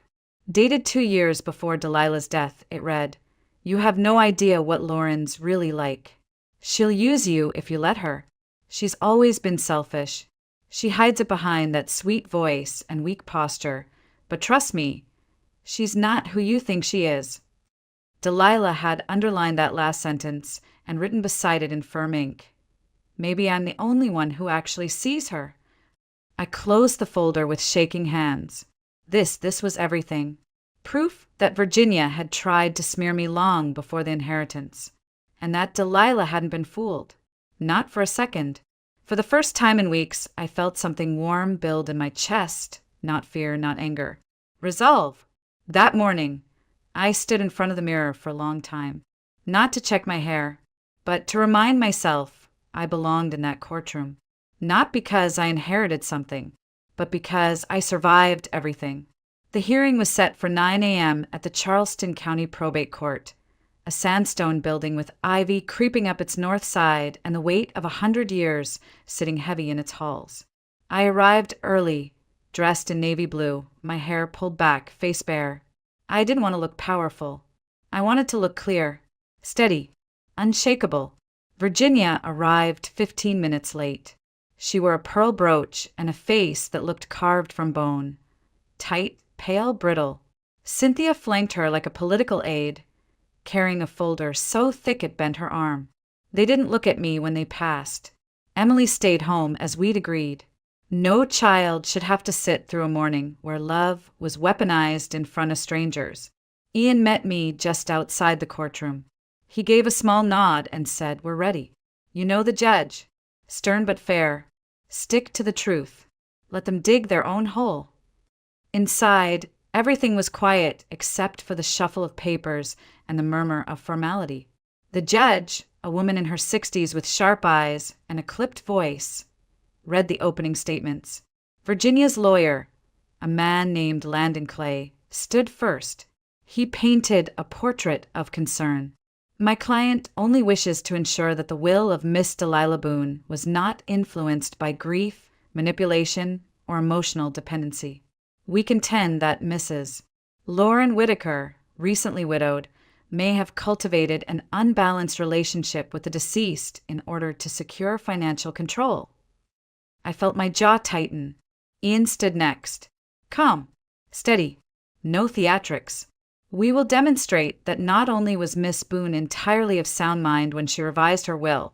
Dated 2 years before Delilah's death, it read, "You have no idea what Lauren's really like. She'll use you if you let her. She's always been selfish. She hides it behind that sweet voice and weak posture, but trust me, she's not who you think she is." Delilah had underlined that last sentence and written beside it in firm ink. Maybe I'm the only one who actually sees her. I closed the folder with shaking hands. This was everything. Proof that Virginia had tried to smear me long before the inheritance, and that Delilah hadn't been fooled. Not for a second. For the first time in weeks, I felt something warm build in my chest, not fear, not anger. Resolve. That morning, I stood in front of the mirror for a long time, not to check my hair, but to remind myself I belonged in that courtroom. Not because I inherited something, but because I survived everything. The hearing was set for 9 a.m. at the Charleston County Probate Court, a sandstone building with ivy creeping up its north side and the weight of 100 years sitting heavy in its halls. I arrived early, dressed in navy blue, my hair pulled back, face bare. I didn't want to look powerful. I wanted to look clear, steady, unshakable. Virginia arrived 15 minutes late. She wore a pearl brooch and a face that looked carved from bone. Tight, pale, brittle. Cynthia flanked her like a political aide, carrying a folder so thick it bent her arm. They didn't look at me when they passed. Emily stayed home as we'd agreed. No child should have to sit through a morning where love was weaponized in front of strangers. Ian met me just outside the courtroom. He gave a small nod and said, "We're ready. You know the judge. Stern but fair. Stick to the truth. Let them dig their own hole." Inside, everything was quiet except for the shuffle of papers and the murmur of formality. The judge, a woman in her 60s with sharp eyes and a clipped voice, read the opening statements. Virginia's lawyer, a man named Landon Clay, stood first. He painted a portrait of concern. My client only wishes to ensure that the will of Miss Delilah Boone was not influenced by grief, manipulation, or emotional dependency. We contend that Mrs. Lauren Whitaker, recently widowed, may have cultivated an unbalanced relationship with the deceased in order to secure financial control. I felt my jaw tighten. Ian stood next. Calm, steady, no theatrics. We will demonstrate that not only was Miss Boone entirely of sound mind when she revised her will,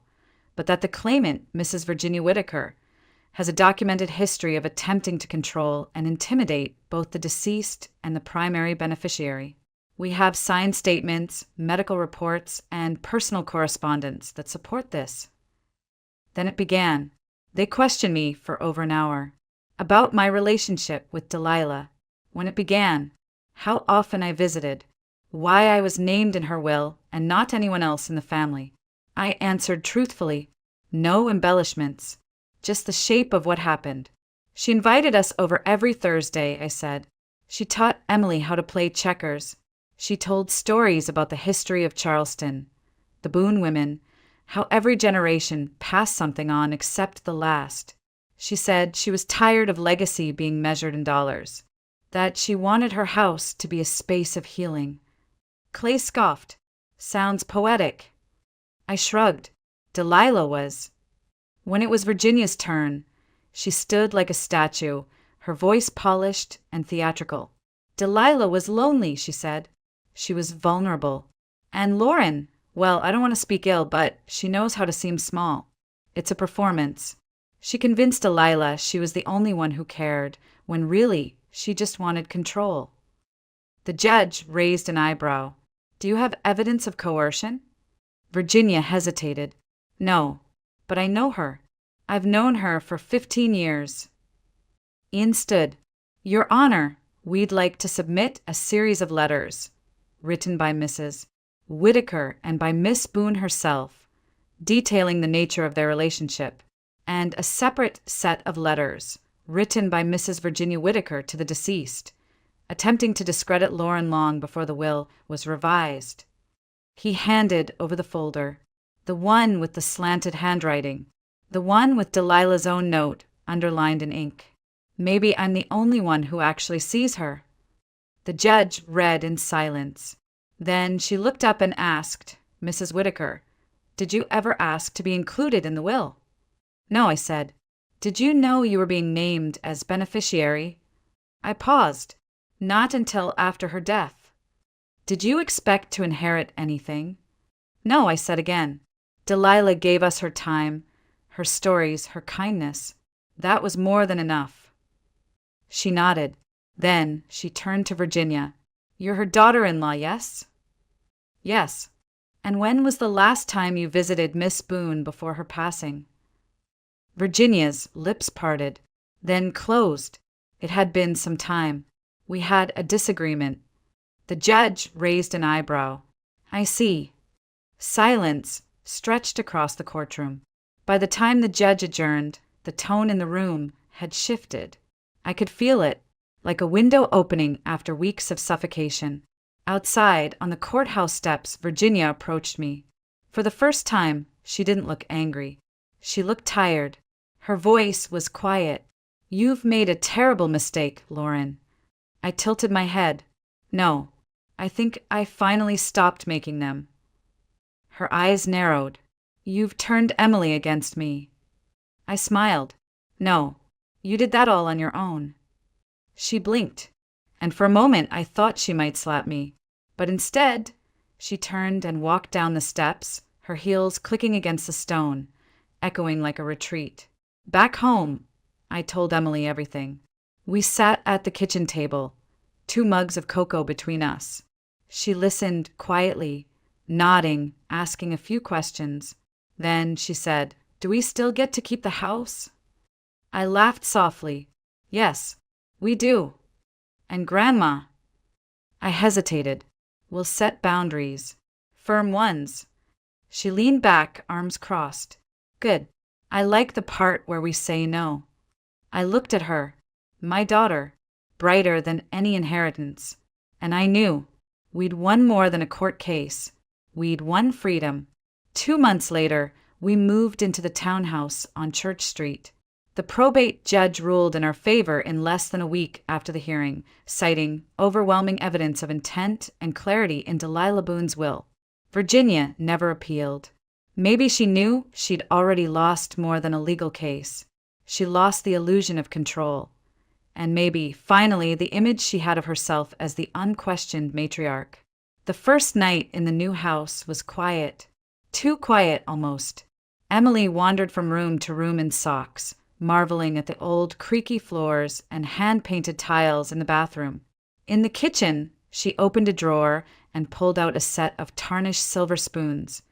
but that the claimant, Mrs. Virginia Whitaker, has a documented history of attempting to control and intimidate both the deceased and the primary beneficiary. We have signed statements, medical reports, and personal correspondence that support this. Then it began. They questioned me for over an hour about my relationship with Delilah, when it began, how often I visited, why I was named in her will and not anyone else in the family. I answered truthfully, no embellishments, just the shape of what happened. She invited us over every Thursday, I said. She taught Emily how to play checkers. She told stories about the history of Charleston, the Boone women, how every generation passed something on except the last. She said she was tired of legacy being measured in dollars, that she wanted her house to be a space of healing. Clay scoffed. Sounds poetic. I shrugged. Delilah was. When it was Virginia's turn, she stood like a statue, her voice polished and theatrical. Delilah was lonely, she said. She was vulnerable. And Lauren, well, I don't want to speak ill, but she knows how to seem small. It's a performance. She convinced Delilah she was the only one who cared, when really she just wanted control. The judge raised an eyebrow. Do you have evidence of coercion? Virginia hesitated. No, but I know her. I've known her for 15 years. Ian stood. Your Honor, we'd like to submit a series of letters, written by Mrs. Whitaker and by Miss Boone herself, detailing the nature of their relationship, and a separate set of letters, written by Mrs. Virginia Whitaker to the deceased, attempting to discredit Lauren Long before the will was revised. He handed over the folder, the one with the slanted handwriting, the one with Delilah's own note underlined in ink. Maybe I'm the only one who actually sees her. The judge read in silence. Then she looked up and asked, Mrs. Whitaker, did you ever ask to be included in the will? No, I said. Did you know you were being named as beneficiary? I paused. Not until after her death. Did you expect to inherit anything? No, I said again. Delilah gave us her time, her stories, her kindness. That was more than enough. She nodded. Then she turned to Virginia. You're her daughter-in-law, yes? Yes. And when was the last time you visited Miss Boone before her passing? Virginia's lips parted, then closed. It had been some time. We had a disagreement. The judge raised an eyebrow. I see. Silence stretched across the courtroom. By the time the judge adjourned, the tone in the room had shifted. I could feel it, like a window opening after weeks of suffocation. Outside, on the courthouse steps, Virginia approached me. For the first time, she didn't look angry. She looked tired. Her voice was quiet. You've made a terrible mistake, Lauren. I tilted my head. No, I think I finally stopped making them. Her eyes narrowed. You've turned Emily against me. I smiled. No, you did that all on your own. She blinked, and for a moment I thought she might slap me. But instead, she turned and walked down the steps, her heels clicking against the stone, echoing like a retreat. Back home, I told Emily everything. We sat at the kitchen table, 2 mugs of cocoa between us. She listened quietly, nodding, asking a few questions. Then she said, Do we still get to keep the house? I laughed softly. Yes, we do. And Grandma? I hesitated. We'll set boundaries. Firm ones. She leaned back, arms crossed. Good. I like the part where we say no. I looked at her, my daughter, brighter than any inheritance. And I knew we'd won more than a court case. We'd won freedom. 2 months later, we moved into the townhouse on Church Street. The probate judge ruled in our favor in less than a week after the hearing, citing overwhelming evidence of intent and clarity in Delilah Boone's will. Virginia never appealed. Maybe she knew she'd already lost more than a legal case. She lost the illusion of control. And maybe, finally, the image she had of herself as the unquestioned matriarch. The first night in the new house was quiet. Too quiet, almost. Emily wandered from room to room in socks, marveling at the old creaky floors and hand-painted tiles in the bathroom. In the kitchen, she opened a drawer and pulled out a set of tarnished silver spoons,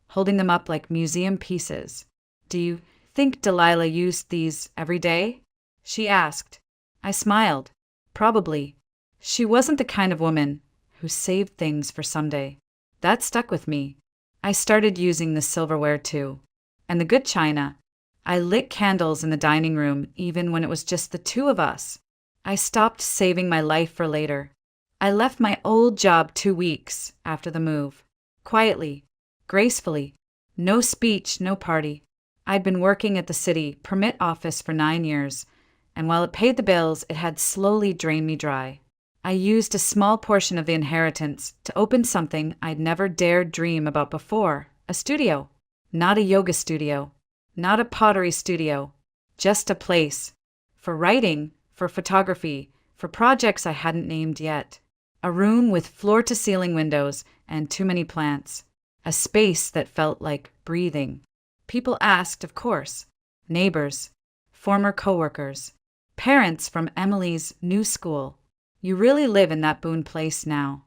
holding them up like museum pieces. Do you think Delilah used these every day? She asked. I smiled. Probably. She wasn't the kind of woman who saved things for someday. That stuck with me. I started using the silverware too. And the good china. I lit candles in the dining room even when it was just the 2 of us. I stopped saving my life for later. I left my old job 2 weeks after the move. Quietly, gracefully, no speech, no party. I'd been working at the city permit office for 9 years, and while it paid the bills, it had slowly drained me dry. I used a small portion of the inheritance to open something I'd never dared dream about before, a studio. Not a yoga studio, not a pottery studio, just a place. For writing, for photography, for projects I hadn't named yet. A room with floor-to-ceiling windows and too many plants. A space that felt like breathing. People asked, of course. Neighbors, former coworkers, parents from Emily's new school. You really live in that Boone place now?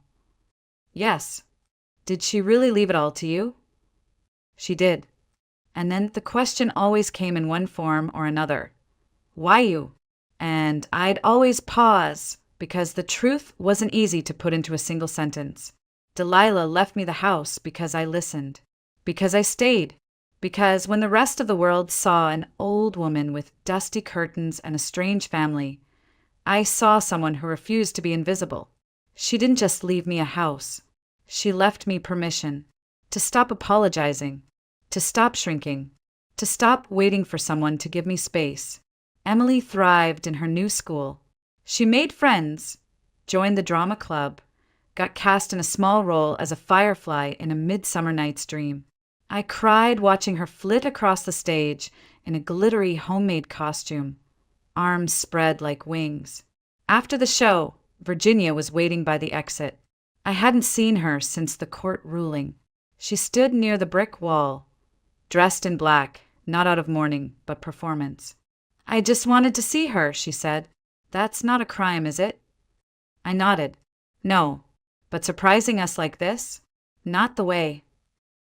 Yes. Did she really leave it all to you? She did. And then the question always came in one form or another. Why you? And I'd always pause, because the truth wasn't easy to put into a single sentence. Delilah left me the house because I listened, because I stayed, because when the rest of the world saw an old woman with dusty curtains and a strange family, I saw someone who refused to be invisible. She didn't just leave me a house. She left me permission to stop apologizing, to stop shrinking, to stop waiting for someone to give me space. Emily thrived in her new school. She made friends, joined the drama club, got cast in a small role as a firefly in A Midsummer Night's Dream. I cried watching her flit across the stage in a glittery homemade costume, arms spread like wings. After the show, Virginia was waiting by the exit. I hadn't seen her since the court ruling. She stood near the brick wall, dressed in black, not out of mourning, but performance. I just wanted to see her, she said. That's not a crime, is it? I nodded. No, but surprising us like this? Not the way.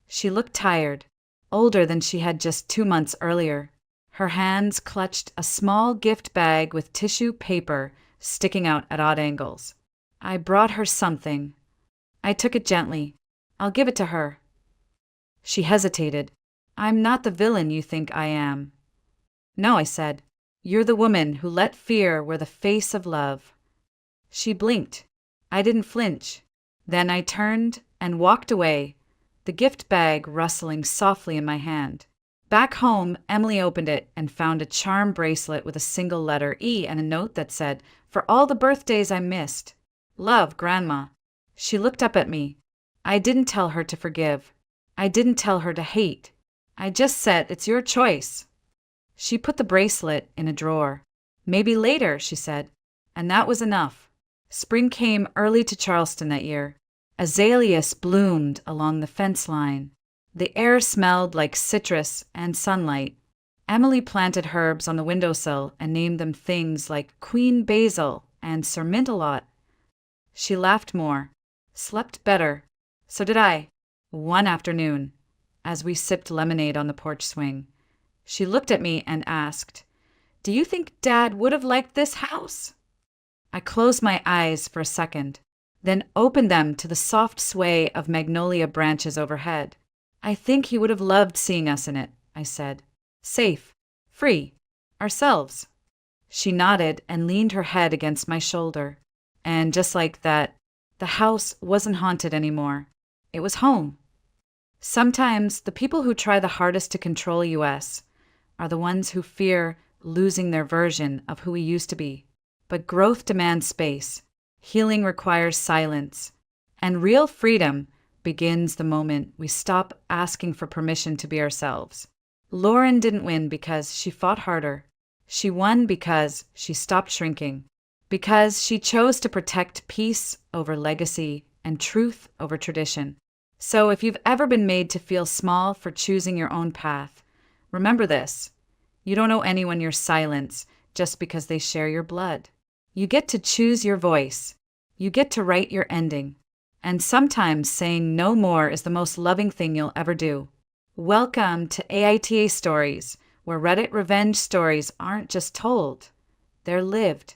She looked tired, older than she had just 2 months earlier. Her hands clutched a small gift bag with tissue paper sticking out at odd angles. I brought her something. I took it gently. I'll give it to her. She hesitated. I'm not the villain you think I am. No, I said. You're the woman who let fear wear the face of love. She blinked. I didn't flinch. Then I turned and walked away, the gift bag rustling softly in my hand. Back home, Emily opened it and found a charm bracelet with a single letter E and a note that said, "For all the birthdays I missed. Love, Grandma." She looked up at me. I didn't tell her to forgive. I didn't tell her to hate. I just said, "It's your choice." She put the bracelet in a drawer. Maybe later, she said. And that was enough. Spring came early to Charleston that year. Azaleas bloomed along the fence line. The air smelled like citrus and sunlight. Emily planted herbs on the windowsill and named them things like Queen Basil and Sir Mint-a-Lot. She laughed more, slept better. So did I. One afternoon, as we sipped lemonade on the porch swing, she looked at me and asked, "Do you think Dad would have liked this house?" I closed my eyes for a second, then opened them to the soft sway of magnolia branches overhead. "I think he would have loved seeing us in it," I said. "Safe, free, ourselves." She nodded and leaned her head against my shoulder. And just like that, the house wasn't haunted anymore. It was home. Sometimes the people who try the hardest to control us are the ones who fear losing their version of who we used to be. But growth demands space. Healing requires silence. And real freedom begins the moment we stop asking for permission to be ourselves. Lauren didn't win because she fought harder. She won because she stopped shrinking. Because she chose to protect peace over legacy and truth over tradition. So if you've ever been made to feel small for choosing your own path, remember this. You don't owe anyone your silence just because they share your blood. You get to choose your voice. You get to write your ending. And sometimes saying no more is the most loving thing you'll ever do. Welcome to AITA Stories, where Reddit revenge stories aren't just told, they're lived.